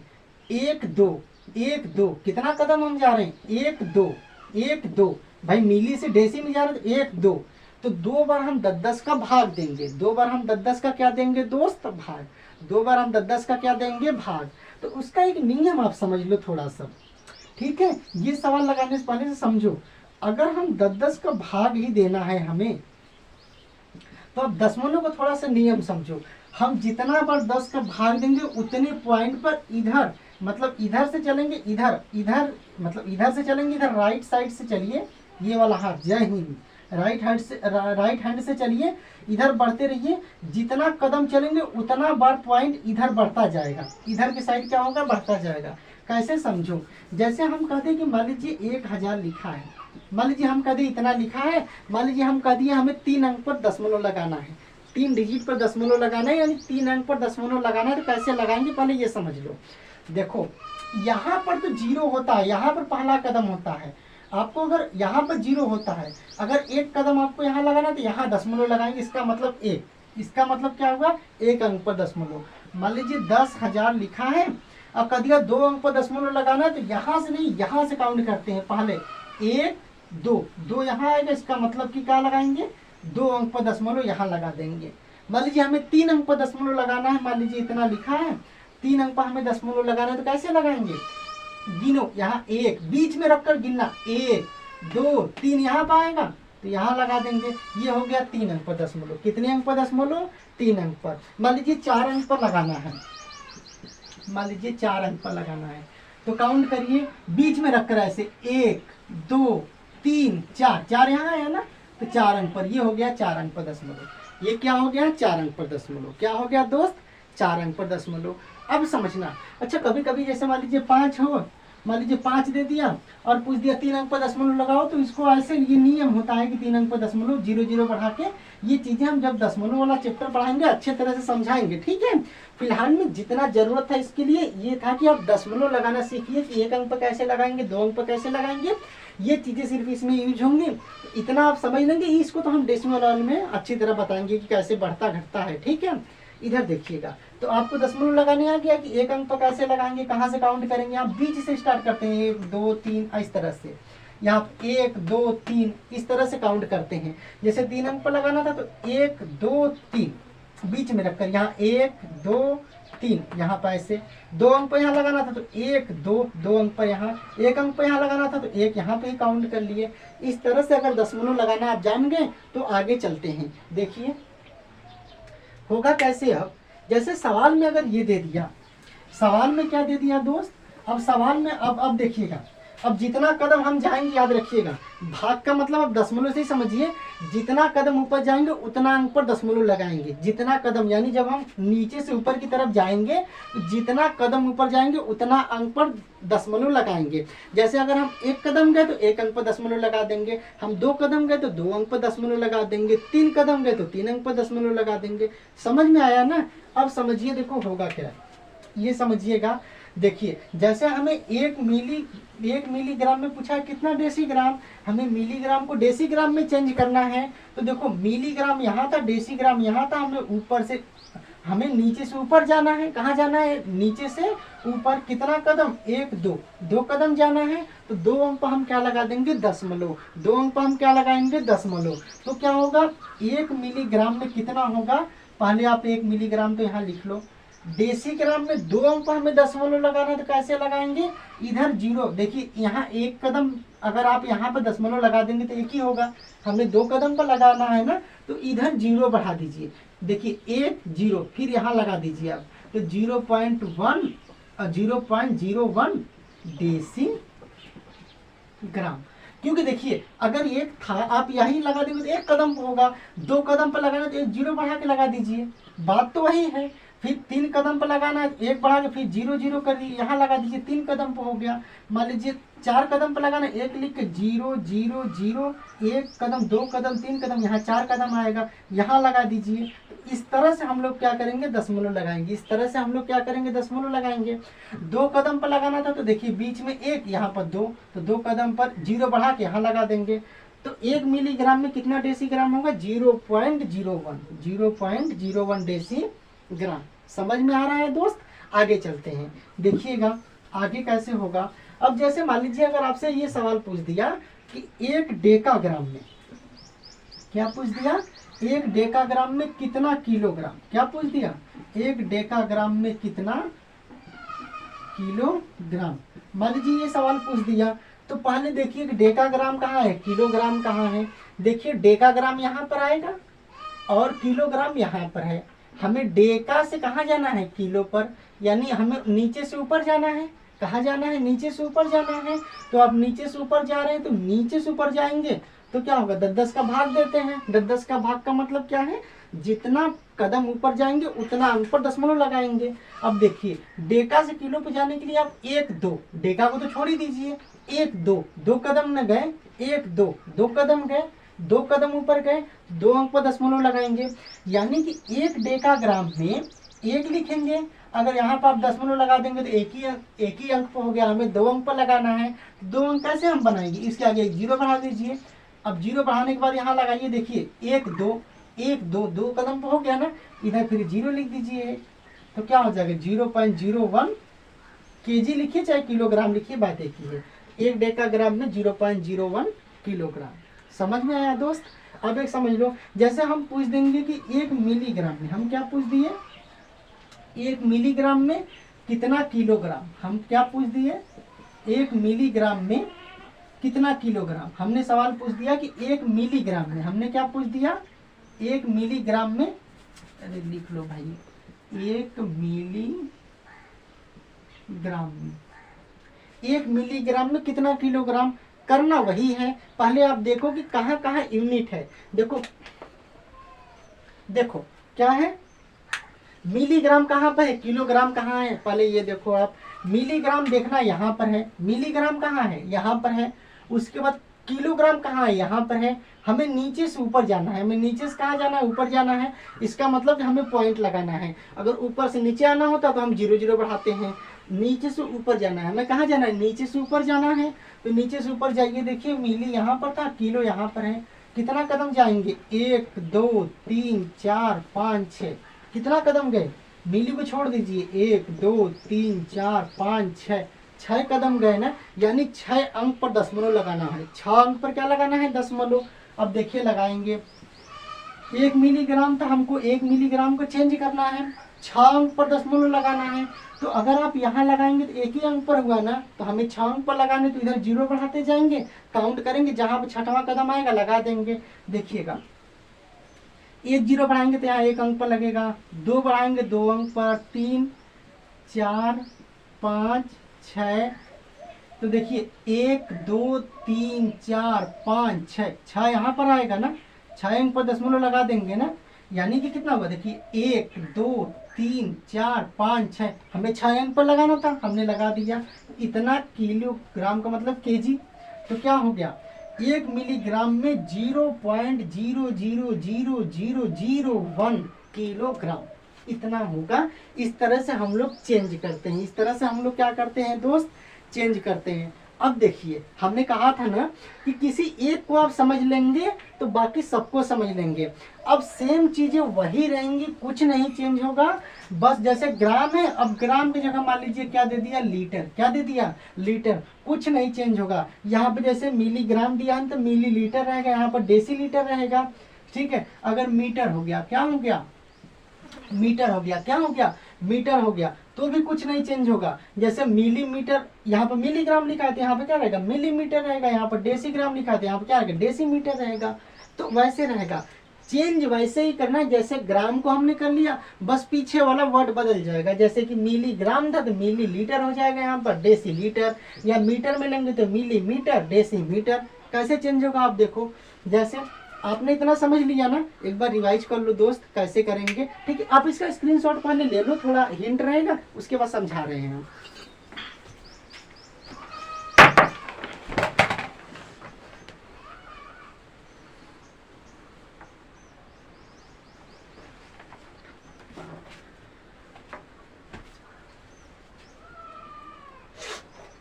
1 2 1 2, कितना कदम हम जा रहे हैं, 1 2 1 2। भाई मिली से डेसी में जा रहे हैं, 1 2, तो 2 बार हम 10 का भाग देंगे। 2 बार हम 10 का क्या देंगे दोस्त, भाग। 2 बार हम 10 का क्या देंगे, भाग। तो उसका एक नियम आप समझ लो थोड़ा सा, ठीक है। ये सवाल लगाने से पहले से समझो, अगर हम 10 का भाग ही देना है हमें, तो अब दशमलव को थोड़ा सा नियम समझो। हम जितना बार 10 का भाग देंगे उतने पॉइंट पर इधर, मतलब इधर से चलेंगे, इधर इधर मतलब इधर से चलेंगे, इधर राइट साइड से चलिए, ये वाला हाथ, जय हिंद, राइट हैंड से चलिए, इधर बढ़ते रहिए। जितना कदम चलेंगे उतना बार पॉइंट इधर बढ़ता जाएगा, इधर की साइड क्या होगा, बढ़ता जाएगा। कैसे समझो, जैसे हम कहते हैं कि मान लीजिए 1000 लिखा है, मान लीजिए हम कह दिए इतना लिखा है, मान लीजिए हम कह दिए हमें 3 अंक पर दशमलव लगाना है, 3 डिजिट पर दशमलव लगाना है, यानी 3 अंक पर दशमलव लगाना है। तो कैसे लगाएंगे, पहले ये समझ लो। देखो यहाँ पर तो 0 होता है, यहाँ पर पहला कदम होता है। आपको अगर यहाँ पर 0 होता है, अगर 1 कदम आपको यहाँ लगाना है तो यहाँ दशमलव लगाएंगे, इसका मतलब 1, इसका मतलब क्या होगा, 1 अंक पर दशमलव। मान लीजिए 10,000 लिखा है, अब कह दिया 2 अंक पर दशमलव लगाना है, तो यहाँ से नहीं, यहाँ से काउंट करते हैं पहले, 1 2 2 यहाँ आएगा, इसका मतलब कि क्या लगाएंगे, 2 अंक पर दशमलव यहाँ लगा देंगे। मान लीजिए हमें 3 अंक पर दशमलव लगाना है, मान लीजिए इतना लिखा है, 3 अंक पर हमें दशमलव लगाना है, तो कैसे लगाएंगे, गिनो, यहाँ 1 बीच में रखकर गिनना, 1 2 3 यहाँ पर आएगा, तो यहाँ लगा देंगे। ये हो गया 3 अंक पर दशमलव। कितने अंक पर दशमलव, 3 अंक पर। मान लीजिए 4 अंक पर लगाना है, मान लीजिए 4 अंक पर लगाना है, तो काउंट करिए, बीच में रखकर ऐसे 1 2 3 4, 4 यहाँ आया ना, तो 4 अंक पर। ये हो गया 4 अंक पर दशमलव। ये क्या हो गया, 4 अंक पर दशमलव। क्या हो गया दोस्त, 4 अंक पर दशमलव। अब समझना, अच्छा कभी कभी जैसे मान लीजिए 5 हो, मान लीजिए 5 दे दिया और पूछ दिया 3 अंक पर दशमलव लगाओ, तो इसको ऐसे, ये नियम होता है कि 3 अंक पर दशमलव 0 0 बढ़ा के, ये चीजें हम जब दशमलव वाला चैप्टर पढ़ाएंगे अच्छे तरह से समझाएंगे, ठीक है। फिलहाल में जितना जरूरत था इसके लिए ये था कि आप दशमलव लगाना सीखिए कि 1 अंक पर कैसे लगाएंगे, 2 अंक पर कैसे लगाएंगे, ये चीजें सिर्फ इसमें यूज होंगी। तो इतना आप समझ लेंगे, इसको तो हम डेसिमल वाले में अच्छी तरह बताएंगे कि कैसे बढ़ता घटता है, ठीक है। इधर देखिएगा, तो आपको दशमलव लगाने आ गया कि 1 अंक पर कैसे लगाएंगे, कहाँ से काउंट करेंगे। आप बीच से स्टार्ट करते हैं, 1 2 3 इस तरह से, यहाँ 1 2 3 इस तरह से काउंट करते हैं। जैसे 3 अंक पर लगाना था तो 1 2 3 बीच में रखकर, यहाँ 1 2 3 यहाँ पर ऐसे। 2 अंक पर यहाँ लगाना था तो 1 2 2 अंक पर यहाँ, 1 अंक पर यहाँ लगाना था तो 1 यहाँ पे ही काउंट कर लिए। इस तरह से अगर दशमलव लगाना आप जान गए तो आगे चलते हैं। देखिए होगा कैसे। अब जैसे सवाल में अगर ये दे दिया, सवाल में क्या दे दिया दोस्त, अब सवाल में अब देखिएगा, अब जितना कदम हम जाएंगे याद रखिएगा, भाग का मतलब अब दशमलव से ही समझिए, जितना कदम ऊपर जाएंगे उतना अंक पर दशमलव लगाएंगे। जितना कदम यानी जब हम नीचे से ऊपर की तरफ जाएंगे, जितना कदम ऊपर जाएंगे उतना अंक पर दशमलव लगाएंगे। जैसे अगर हम 1 कदम गए तो 1 अंक पर दशमलव लगा देंगे, हम 2 कदम गए तो 2 अंक पर दशमलव लगा देंगे, 3 कदम गए तो 3 अंक पर दशमलव लगा देंगे। समझ में आया ना। अब समझिए, देखो होगा क्या, ये समझिएगा। देखिए जैसे हमें एक मिलीग्राम में पूछा है कितना डेसीग्राम, हमें मिलीग्राम को डेसीग्राम में चेंज करना है। तो देखो मिलीग्राम यहाँ था, डेसीग्राम यहाँ था, हमें नीचे से ऊपर जाना है। कहाँ जाना है? नीचे से ऊपर। कितना कदम? 1 2 2 कदम जाना है। तो 2 अंक पर हम क्या लगा देंगे? दशमलव। 2 अंक पर हम क्या लगाएंगे? दशमलव। तो क्या होगा? 1 मिलीग्राम में कितना होगा? पहले आप 1 मिलीग्राम तो यहाँ लिख लो। डेसीग्राम में 2 अंक पर हमें दशमलव लगाना है, तो कैसे लगाएंगे? इधर 0, देखिए यहाँ 1 कदम अगर आप यहाँ पर दशमलव लगा देंगे तो 1 ही होगा। हमें 2 कदम पर लगाना है ना, तो इधर 0 बढ़ा दीजिए। देखिए 1 0 फिर यहाँ लगा दीजिए आप, तो 0.01 डेसीग्राम। क्योंकि देखिए अगर 1 था आप यही लगा देंगे तो 1 कदम पर होगा, 2 कदम पर लगाना तो 1 0 बढ़ा के लगा दीजिए, बात तो वही है। फिर 3 कदम पर लगाना है, 1 बढ़ा के फिर 0 0 कर दिए, यहाँ लगा दीजिए, 3 कदम पर हो गया। मान लीजिए 4 कदम पर लगाना, 1 लिख के 0 0 0, 1 कदम 2 कदम 3 कदम, यहाँ 4 कदम आएगा, यहाँ लगा दीजिए। तो इस तरह से हम लोग क्या करेंगे? दशमलव लगाएंगे। इस तरह से हम लोग क्या करेंगे? दशमलव लगाएंगे। 2 कदम पर लगाना था तो देखिए बीच में 1, यहाँ पर 2, तो 2 कदम पर 0 बढ़ा के यहाँ लगा देंगे। तो 1 मिलीग्राम में कितना डेसीग्राम होगा? 0.01 डेसीग्राम। समझ में आ रहा है दोस्त? आगे चलते हैं, देखिएगा आगे कैसे होगा। अब जैसे मान लीजिए अगर आपसे ये सवाल पूछ दिया कि 1 डेकाग्राम में, क्या पूछ दिया? 1 डेकाग्राम में कितना किलोग्राम? क्या पूछ दिया? 1 डेकाग्राम में कितना किलोग्राम? मान लीजिए ये सवाल पूछ दिया, तो पहले देखिए कि डेकाग्राम कहाँ है, किलोग्राम कहाँ है। देखिए डेकाग्राम यहाँ पर आएगा और किलोग्राम यहाँ पर है। हमें डेका से कहाँ जाना है? किलो पर, यानी हमें नीचे से ऊपर जाना है। कहाँ जाना है? नीचे से ऊपर जाना है। तो आप नीचे से ऊपर जा रहे हैं, तो नीचे से ऊपर जाएंगे तो क्या होगा? 10 का भाग देते हैं। 10 का भाग का मतलब क्या है? जितना कदम ऊपर जाएंगे उतना अंक पर दशमलव लगाएंगे। अब देखिए डेका से किलो पे जाने के लिए आप 1 2, डेका को तो छोड़ ही दीजिए, 1 2 2 कदम न गए, 1 2 2 कदम गए, 2 कदम ऊपर गए, 2 अंक पर दशमलव लगाएंगे। यानी कि 1 डेकाग्राम में 1 लिखेंगे। अगर यहाँ पर आप दशमलव लगा देंगे तो एक ही अंक पर हो गया। हमें 2 अंक पर लगाना है, 2 अंक कैसे हम बनाएंगे? इसके आगे 0 बढ़ा दीजिए। अब 0 बढ़ाने के बाद यहाँ लगाइए, देखिए 1 2 2 कदम पर हो गया ना, इधर फिर 0 लिख दीजिए। तो क्या हो जाएगा? 0.01 kg लिखिए चाहे किलोग्राम लिखिए, बात एक ही है। 1 डेकाग्राम में 0.01 किलोग्राम। समझ में आया दोस्त? अब एक समझ लो, जैसे हम पूछ देंगे कि 1 मिलीग्राम में, हम क्या पूछ दिए? 1 मिलीग्राम में कितना किलोग्राम? हम क्या पूछ दिए? 1 मिलीग्राम में कितना किलोग्राम? हमने सवाल पूछ दिया कि 1 मिलीग्राम में, हमने क्या पूछ दिया? 1 मिलीग्राम में, अरे लिख लो भाई, 1 मिलीग्राम में, 1 मिलीग्राम में कितना किलोग्राम? करना वही है। पहले आप देखो कि कहाँ कहाँ यूनिट है। देखो क्या है? मिलीग्राम कहाँ पर है, किलोग्राम कहाँ है? पहले ये देखो आप, मिलीग्राम देखना यहाँ पर है, मिलीग्राम कहाँ है? यहाँ पर है। उसके बाद किलोग्राम कहाँ है? यहाँ पर है। हमें नीचे से ऊपर जाना है। हमें नीचे से कहाँ जाना है? ऊपर जाना है। इसका मतलब कि हमें पॉइंट लगाना है। अगर ऊपर से नीचे आना होता तो हम 0 0 बढ़ाते हैं। नीचे से ऊपर जाना है, हमें कहाँ जाना है? नीचे से ऊपर जाना है। तो नीचे से ऊपर जाइए, देखिए मिली यहाँ पर था, किलो यहाँ पर है। कितना कदम जाएंगे? 1 2 3 4 5 6। कितना कदम गए? मिली को छोड़ दीजिए, 1 2 3 4 5 6, 6 कदम गए ना। यानी 6 अंक पर दशमलव लगाना है। 6 अंक पर क्या लगाना है? दशमलव। अब देखिए लगाएंगे, 1 मिलीग्राम था, हमको 1 मिलीग्राम को चेंज करना है, 6 अंक पर दशमलव लगाना है। तो अगर आप यहाँ लगाएंगे तो 1 ही अंक पर हुआ ना, तो हमें 6 अंक पर लगाने, तो इधर 0 बढ़ाते जाएंगे, काउंट करेंगे, जहाँ पर 6वां कदम आएगा लगा देंगे। देखिएगा 1 0 बढ़ाएंगे तो यहाँ 1 अंक पर लगेगा, 2 बढ़ाएंगे 2 अंक पर, 3 4 5 6। तो देखिए 1 2 3 4 5 6, 6 यहाँ पर आएगा ना, 6 अंक पर दशमलव लगा देंगे ना। यानी कि कितना हुआ? देखिए 1 2 3 4 5 6, हमें 6 अंक पर लगाना था, हमने लगा दिया। इतना किलोग्राम का मतलब केजी। तो क्या हो गया? 1 मिलीग्राम में 0.0000001 किलोग्राम। इतना होगा। इस तरह से हम लोग चेंज करते हैं, इस तरह से हम लोग क्या करते हैं दोस्त, चेंज करते हैं। अब देखिए हमने कहा था ना कि किसी एक को आप समझ लेंगे तो बाकी सबको समझ लेंगे। अब सेम चीजें वही रहेंगी, कुछ नहीं चेंज होगा। बस जैसे ग्राम है, अब ग्राम की जगह मान लीजिए क्या दे दिया, लीटर। क्या दे दिया, लीटर। कुछ नहीं चेंज होगा। यहाँ पे जैसे मिलीग्राम दिया है तो मिली लीटर रहेगा, यहाँ पर डेसी लीटर रहेगा। ठीक है, अगर मीटर हो गया, क्या हो गया, मीटर हो गया, क्या हो गया, मीटर हो गया, तो भी कुछ नहीं चेंज होगा। जैसे मिलीमीटर, यहाँ पर मिलीग्राम लिखा है तो यहाँ पे क्या रहेगा, मिलीमीटर रहेगा। यहाँ पर डेसीग्राम लिखा है तो यहाँ पे क्या रहेगा, डेसीमीटर रहेगा। तो वैसे रहेगा, चेंज वैसे ही करना है जैसे ग्राम को हमने कर लिया, बस पीछे वाला वर्ड बदल जाएगा। जैसे कि मिलीग्राम था तो मिली लीटर हो जाएगा, यहाँ पर डेसी लीटर, या मीटर में लेंगे तो मिलीमीटर, डेसीमीटर। कैसे चेंज होगा आप देखो। जैसे आपने इतना समझ लिया ना, एक बार रिवाइज कर लो दोस्त कैसे करेंगे। ठीक है, आप इसका स्क्रीनशॉट पहले ले लो, थोड़ा हिंट रहेगा, उसके बाद समझा रहे हैं हम।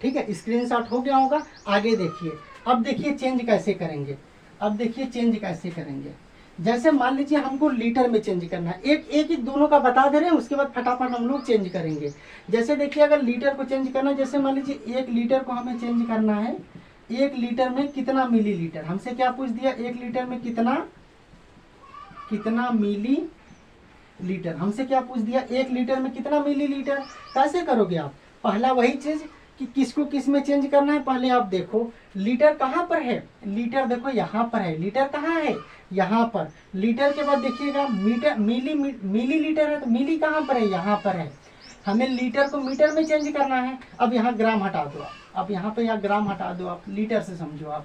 ठीक है, स्क्रीनशॉट हो गया होगा। आगे देखिए, अब देखिए चेंज कैसे करेंगे। अब देखिए चेंज कैसे करेंगे। जैसे मान लीजिए हमको लीटर में चेंज करना है, एक एक ही दोनों का बता दे रहे हैं, उसके बाद फटाफट हम लोग चेंज करेंगे। जैसे देखिए अगर लीटर को चेंज करना है, जैसे मान लीजिए 1 लीटर को हमें चेंज करना है, 1 लीटर में कितना मिली लीटर, हमसे क्या पूछ दिया, 1 लीटर में कितना कितना मिली लीटर, हमसे क्या पूछ दिया, 1 लीटर में कितना मिली लीटर। कैसे करोगे आप, पहला वही चीज कि किसको किस में चेंज करना है। पहले आप देखो लीटर कहाँ पर है, लीटर देखो यहाँ पर है, लीटर कहाँ है, यहाँ पर। लीटर के बाद देखिएगा मीटर, मिली लीटर है तो मिली कहाँ पर है, यहाँ पर है। हमें लीटर को मीटर में चेंज करना है। अब यहाँ ग्राम हटा दो, अब यहाँ पे या ग्राम हटा दो, आप लीटर से समझो,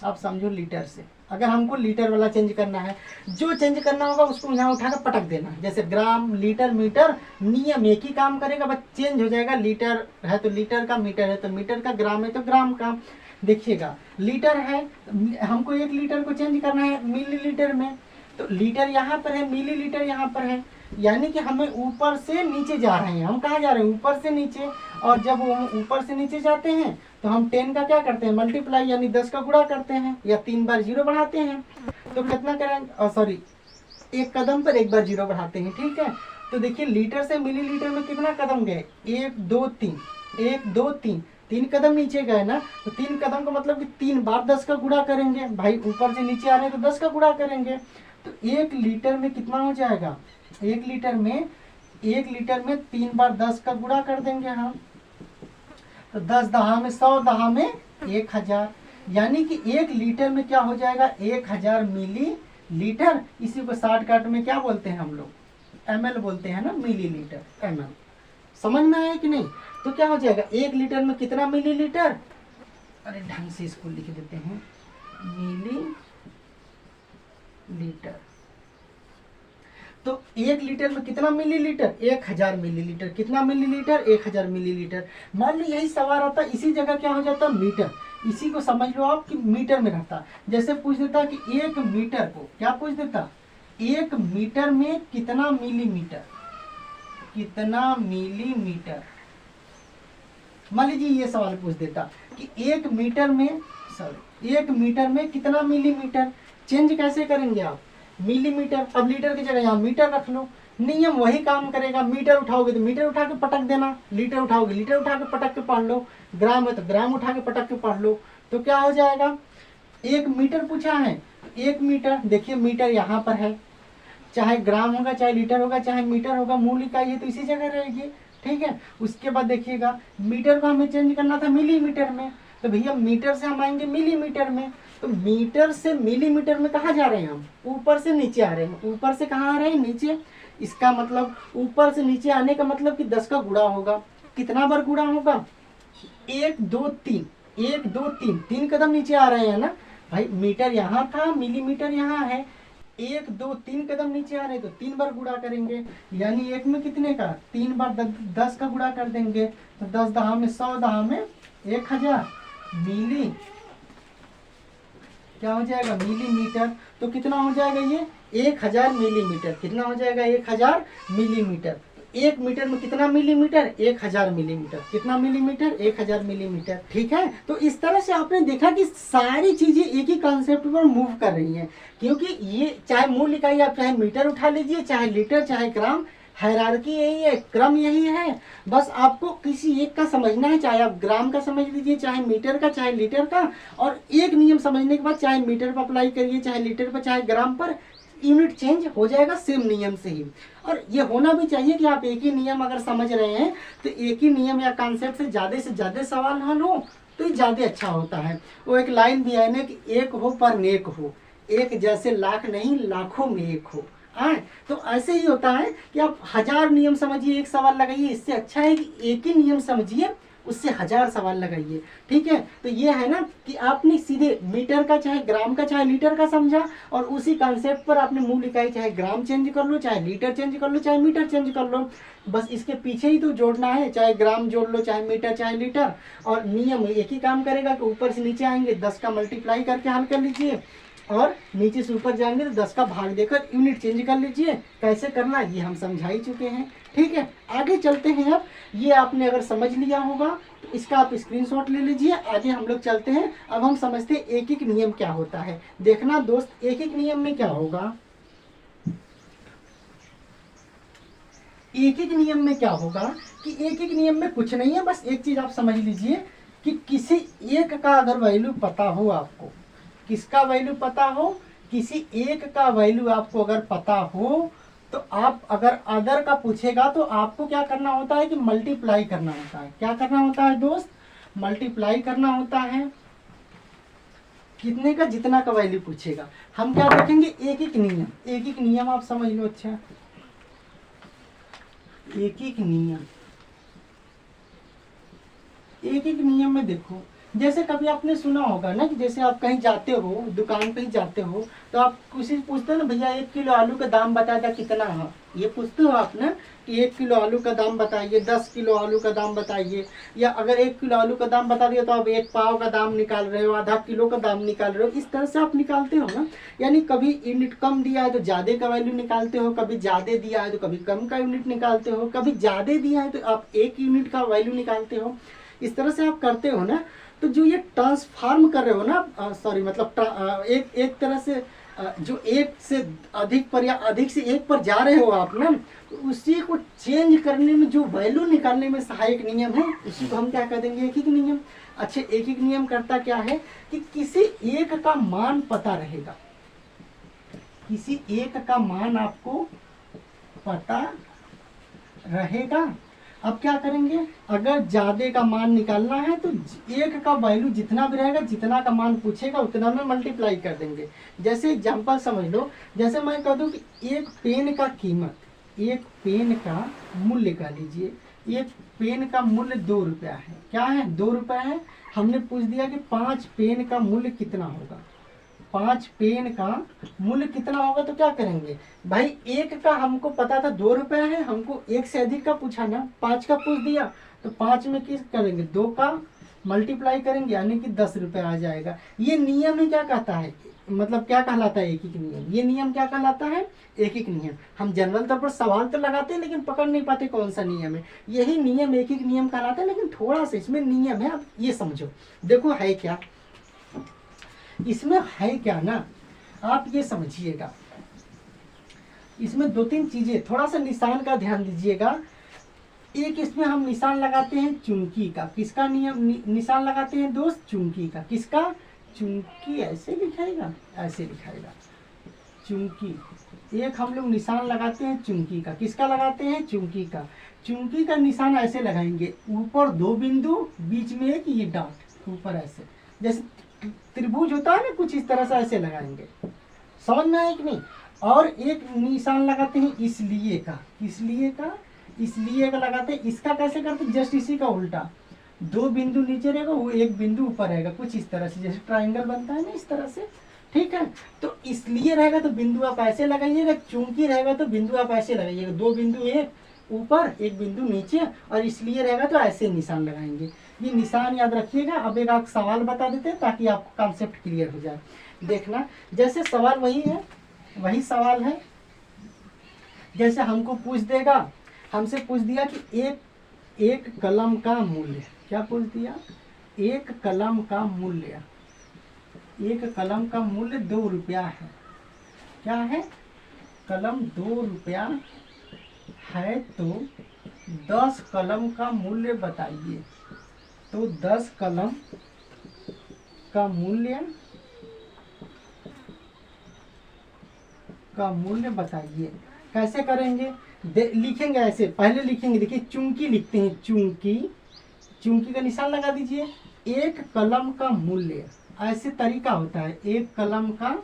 आप समझो लीटर से। अगर हमको लीटर वाला चेंज करना है, जो चेंज करना होगा उसको यहाँ उठाकर पटक देना। जैसे ग्राम, लीटर, मीटर, नियम एक ही काम करेगा, बस चेंज हो जाएगा। लीटर है तो लीटर का, मीटर है तो मीटर का, ग्राम है तो ग्राम का। देखिएगा लीटर है, हमको 1 लीटर को चेंज करना है मिलीलीटर में, तो लीटर यहाँ पर है, मिलीलीटर यहाँ पर है। यानी कि हमें ऊपर से नीचे जा रहे हैं। हम कहाँ जा रहे हैं, ऊपर से नीचे। और जब हम ऊपर से नीचे जाते हैं तो हम 10 का क्या करते हैं, मल्टीप्लाई, यानी 10 का गुणा करते हैं, या 3 बार 0 बढ़ाते हैं। तो कितना करेंगे, सॉरी, एक कदम पर एक बार 0 बढ़ाते हैं। ठीक है, तो देखिए लीटर से मिलीलीटर में कितना कदम गए, 1 2 3, 1 2 3, 3 कदम नीचे गए ना। तो 3 कदम का मतलब कि 3 बार 10 का गुणा करेंगे। भाई ऊपर से नीचे आ रहे हैं तो 10 का गुणा करेंगे। तो 1 लीटर में कितना हो जाएगा, 1 लीटर में 3 बार 10 का गुणा कर देंगे हम। तो 10 दहा में 100, दहा में 1000, यानी कि 1 लीटर में क्या हो जाएगा, 1000 मिली लीटर। इसी को शॉर्टकट में क्या बोलते हैं हम लोग, ml बोलते हैं ना, मिली लीटर, ml। समझ में आया कि नहीं। तो क्या हो जाएगा, 1 लीटर में कितना मिली लीटर, अरे ढंग से इसको लिख देते हैं, मिली लीटर। तो 1 लीटर में कितना मिलीलीटर, 1000 मिलीलीटर। कितना मिलीलीटर, 1000 मिलीलीटर। मान लो यही सवाल आता, इसी जगह क्या हो जाता, मीटर। इसी को समझ लो आप कि मीटर में रहता। जैसे पूछ देता कि 1 मीटर को, क्या पूछ देता, 1 मीटर में कितना मिलीमीटर, कितना मिलीमीटर। मान लीजिए ये सवाल पूछ देता कि 1 मीटर में, सॉरी, 1 मीटर में कितना मिलीमीटर। चेंज कैसे करेंगे आप, मिलीमीटर, अब लीटर की जगह यहाँ मीटर रख लो, नियम वही काम करेगा। मीटर उठाओगे तो मीटर उठा के पटक देना, लीटर उठाओगे लीटर उठा के पटक के पढ़ लो, ग्राम है तो ग्राम उठा के पटक के पढ़ लो। तो क्या हो जाएगा, 1 मीटर पूछा है, 1 मीटर, देखिए मीटर यहाँ पर है, चाहे ग्राम होगा, चाहे लीटर होगा, चाहे मीटर होगा, मूल इकाई है तो इसी जगह रहेगी। ठीक है, उसके बाद देखिएगा मीटर को हमें चेंज करना था मिलीमीटर में, तो भैया मीटर से हम आएंगे मिलीमीटर में। तो मीटर से मिलीमीटर में कहाँ जा रहे हैं हम, ऊपर से नीचे आ रहे हैं। ऊपर से कहाँ आ रहे हैं, नीचे। इसका मतलब ऊपर से नीचे आने का मतलब कि 10 का गुणा होगा। कितना बार गुणा होगा, 1 2 3, 1 2 3, 3 कदम नीचे आ रहे हैं ना भाई। मीटर यहाँ था, मिलीमीटर यहाँ है, 1 2 3 कदम नीचे आ रहे हैं तो 3 बार गुणा करेंगे। यानी 1 में कितने का, 3 बार 10 का गुणा कर देंगे। तो 10 दहा में 100, दहा में 1000 मिली, क्या हो जाएगा, मिलीमीटर। तो कितना हो जाएगा ये, 1000 मिलीमीटर, कितना हो जाएगा 1000 मिलीमीटर। 1 मीटर में कितना मिलीमीटर, 1000 मिलीमीटर, कितना मिलीमीटर 1000 मिलीमीटर। ठीक है, तो इस तरह से आपने देखा कि सारी चीजें एक ही कॉन्सेप्ट पर मूव कर रही हैं, क्योंकि ये चाहे मूल इकाई आप चाहे मीटर उठा लीजिए, चाहे लीटर, चाहे ग्राम, हायरार्की यही है, क्रम यही है। बस आपको किसी एक का समझना है, चाहे आप ग्राम का समझ लीजिए, चाहे मीटर का, चाहे लीटर का, और एक नियम समझने के बाद चाहे मीटर पर अप्लाई करिए, चाहे लीटर पर, चाहे ग्राम पर, यूनिट चेंज हो जाएगा सेम नियम से ही। और ये होना भी चाहिए कि आप एक ही नियम अगर समझ रहे हैं तो एक ही नियम या कॉन्सेप्ट से ज़्यादा सवाल हल हो तो ये ज़्यादा अच्छा होता है। वो एक लाइन भी है ना कि एक हो पर नेक हो, एक जैसे लाख नहीं लाखों में एक हो। तो ऐसे ही होता है कि आप 1000 नियम समझिए, एक सवाल लगाइए, इससे अच्छा है कि एक ही नियम समझिए, उससे 1000 सवाल लगाइए। ठीक है, तो ये है ना कि आपने सीधे मीटर का, चाहे ग्राम का, चाहे लीटर का समझा, और उसी कॉन्सेप्ट पर आपने मूल इकाई चाहे ग्राम चेंज कर लो, चाहे लीटर चेंज कर लो, चाहे मीटर चेंज कर लो, बस इसके पीछे ही तो जोड़ना है, चाहे ग्राम जोड़ लो, चाहे मीटर, चाहे लीटर, और नियम एक ही काम करेगा कि ऊपर से नीचे आएंगे 10 का मल्टीप्लाई करके हल कर लीजिए, और नीचे से ऊपर जाएंगे तो 10 का भाग देकर यूनिट चेंज कर लीजिए। कैसे करना ये हम समझा ही चुके हैं। ठीक है, आगे चलते हैं। अब ये आपने अगर समझ लिया होगा तो इसका आप स्क्रीनशॉट ले लीजिए। आगे हम लोग चलते हैं। अब हम समझते हैं एक एक नियम क्या होता है। देखना दोस्त, एक एक नियम में क्या होगा, एक एक नियम में क्या होगा कि एक एक नियम में कुछ नहीं है, बस एक चीज आप समझ लीजिए कि किसी एक का अगर वैल्यू पता हो आपको, किसका वैल्यू पता हो, किसी एक का वैल्यू आपको अगर पता हो, तो आप अगर अदर का पूछेगा तो आपको क्या करना होता है कि मल्टीप्लाई करना होता है। क्या करना होता है दोस्त, मल्टीप्लाई करना होता है। कितने का, जितना का वैल्यू पूछेगा। हम क्या देखेंगे, एक एक नियम, एक एक नियम आप समझ लो। अच्छा, एक एक नियम, एक एक नियम में देखो, जैसे कभी आपने सुना होगा ना कि जैसे आप कहीं जाते हो, दुकान पे ही जाते हो, तो आप किसी से पूछते हो ना, भैया 1 किलो आलू का दाम बता था कितना है। ये पूछते हो आप ना कि 1 किलो आलू का दाम बताइए, 10 किलो आलू का दाम बताइए, या अगर 1 किलो आलू का दाम बता दिया तो आप 1 पाव का दाम निकाल रहे हो, आधा किलो का दाम निकाल रहे हो। इस तरह से आप निकालते हो ना, यानी कभी यूनिट कम दिया है तो ज़्यादा का वैल्यू निकालते हो, कभी ज़्यादा दिया है तो कभी कम का यूनिट निकालते हो, कभी ज़्यादा दिया है तो आप 1 यूनिट का वैल्यू निकालते हो। इस तरह से आप करते हो ना। तो जो ये ट्रांसफॉर्म कर रहे हो ना, सॉरी मतलब एक तरह से जो एक से अधिक पर या अधिक से एक पर जा रहे हो आप ना, तो उसी को चेंज करने में जो वैल्यू निकालने में सहायक नियम है, उसी को हम क्या कह देंगे, एक एक नियम। अच्छा, एक एक नियम करता क्या है कि किसी एक का मान पता रहेगा, किसी एक का मान आपको पता रहेगा। अब क्या करेंगे, अगर ज्यादा का मान निकालना है तो एक का वैल्यू जितना भी रहेगा, जितना का मान पूछेगा उतना में मल्टीप्लाई कर देंगे। जैसे एग्जांपल समझ लो, जैसे मैं कह दूं कि एक पेन का कीमत, एक पेन का मूल्य कह लीजिए, एक पेन का मूल्य 2 रुपया है। क्या है, 2 रुपया है। हमने पूछ दिया कि 5 पेन का मूल्य कितना होगा, 5 पेन का मूल्य कितना होगा। तो क्या करेंगे भाई, एक का हमको पता था 2 रुपया है, हमको एक से अधिक का पूछा ना, 5 का पूछ दिया, तो 5 में किस करेंगे, 2 का मल्टीप्लाई करेंगे, यानी कि 10 रुपया आ जाएगा। ये नियम ही क्या कहता है, मतलब क्या कहलाता है, एक एक नियम। ये नियम क्या कहलाता है, एक एक नियम। हम जनरल तौर पर सवाल तो लगाते हैं लेकिन पकड़ नहीं पाते कौन सा नियम है। यही नियम एक एक नियम कहलाता है, लेकिन थोड़ा सा इसमें नियम है। अब ये समझो, देखो है क्या इसमें, है क्या ना, आप ये समझिएगा। इसमें 2-3 चीजें, थोड़ा सा निशान का ध्यान दीजिएगा। एक इसमें हम निशान लगाते हैं चुंकी का। किसका नियम निशान लगाते हैं दोस्त, चुंकी का। किसका, चुंकी ऐसे लिखाएगा, ऐसे लिखाएगा चुंकी। एक हम लोग निशान लगाते हैं चुंकी का। किसका लगाते हैं, चुंकी का। चुंकी का निशान ऐसे लगाएंगे, ऊपर 2 बिंदु, बीच में एक ये डॉट, ऊपर ऐसे जैसे त्रिभुज होता है ना, कुछ इस तरह से ऐसे लगाएंगे। समझ में आया कि नहीं। और एक निशान लगाते हैं इसलिए का। इसलिए का, इसलिए का लगाते हैं। इसका कैसे करते हैं, जस्ट इसी का उल्टा, 2 बिंदु नीचे रहेगा, वो 1 बिंदु ऊपर रहेगा, कुछ इस तरह से, जैसे ट्राइंगल बनता है ना, इस तरह से। ठीक है, तो इसलिए रहेगा तो बिंदु आप ऐसे लगाइएगा, चूंकि रहेगा तो बिंदु आप ऐसे लगाइएगा, 2 बिंदु, एक ऊपर 1 बिंदु नीचे, और इसलिए रहेगा तो ऐसे निशान लगाएंगे। ये निशान याद रखिएगा। अब एक आप सवाल बता देते हैं ताकि आपको कॉन्सेप्ट क्लियर हो जाए। देखना, जैसे सवाल वही है, वही सवाल है। जैसे हमको पूछ देगा, हमसे पूछ दिया कि एक कलम का मूल्य, क्या पूछ दिया, एक कलम का मूल्य, एक कलम का मूल्य 2 रुपया है। क्या है, कलम 2 रुपया है, तो 10 कलम का मूल्य बताइए। तो 10 कलम का मूल्य बताइए। कैसे करेंगे, लिखेंगे ऐसे, पहले लिखेंगे, देखिए चूंकि लिखते हैं, चूंकि का निशान लगा दीजिए। एक कलम का मूल्य, ऐसे तरीका होता है, एक कलम का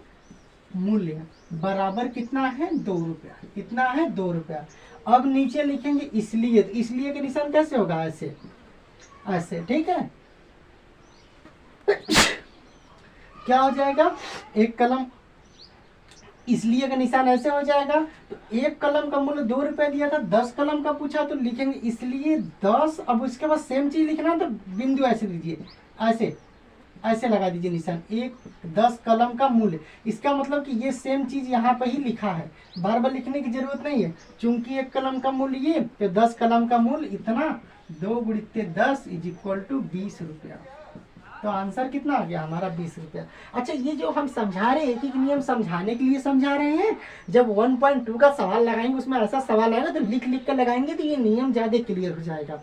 मूल्य बराबर कितना है, 2 रुपया। कितना है, 2 रुपया। अब नीचे लिखेंगे इसलिए, तो इसलिए का निशान कैसे होगा, ऐसे ऐसे, ठीक है। क्या हो जाएगा, एक कलम, इसलिए का निशान ऐसे हो जाएगा। तो एक कलम का मूल्य 2 रुपया दिया था, 10 कलम का पूछा तो लिखेंगे इसलिए 10। अब उसके बाद सेम चीज लिखना, तो बिंदु ऐसे दीजिए, ऐसे ऐसे लगा दीजिए निशान, 10 कलम का मूल्य। इसका मतलब कि ये सेम चीज यहाँ पे ही लिखा है, बार बार लिखने की जरूरत नहीं है। चूंकि एक कलम का मूल्य ये, तो 10 कलम का मूल्य इतना, 2 × 10 = 20 रुपया। तो आंसर कितना आ गया हमारा, 20 रुपया। अच्छा, ये जो हम समझा रहे हैं, एक एक नियम समझाने के लिए समझा रहे हैं। जब 1.2 का सवाल लगाएंगे, उसमें ऐसा सवाल आएगा तो लिख लिख कर लगाएंगे, तो ये नियम ज्यादा क्लियर हो जाएगा।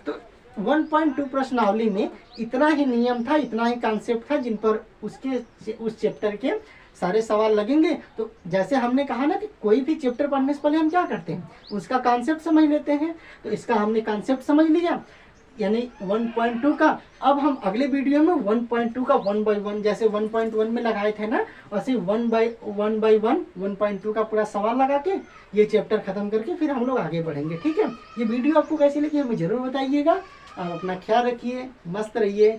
तो 1.2 प्रश्नावली में इतना ही नियम था, इतना ही कॉन्सेप्ट था, जिन पर उस चैप्टर के सारे सवाल लगेंगे। तो जैसे हमने कहा ना कि कोई भी चैप्टर पढ़ने से पहले हम क्या करते हैं, उसका कॉन्सेप्ट समझ लेते हैं। तो इसका हमने कॉन्सेप्ट समझ लिया, यानी 1.2 का। अब हम अगले वीडियो में 1.2 का 1 by 1, जैसे 1.1 में लगाए थे ना, वैसे 1 by 1 1.2 का पूरा सवाल लगा के ये चैप्टर खत्म करके फिर हम लोग आगे बढ़ेंगे, ठीक है। ये वीडियो आपको कैसी लगी हमें जरूर बताइएगा। आप अपना ख्याल रखिए, मस्त रहिए।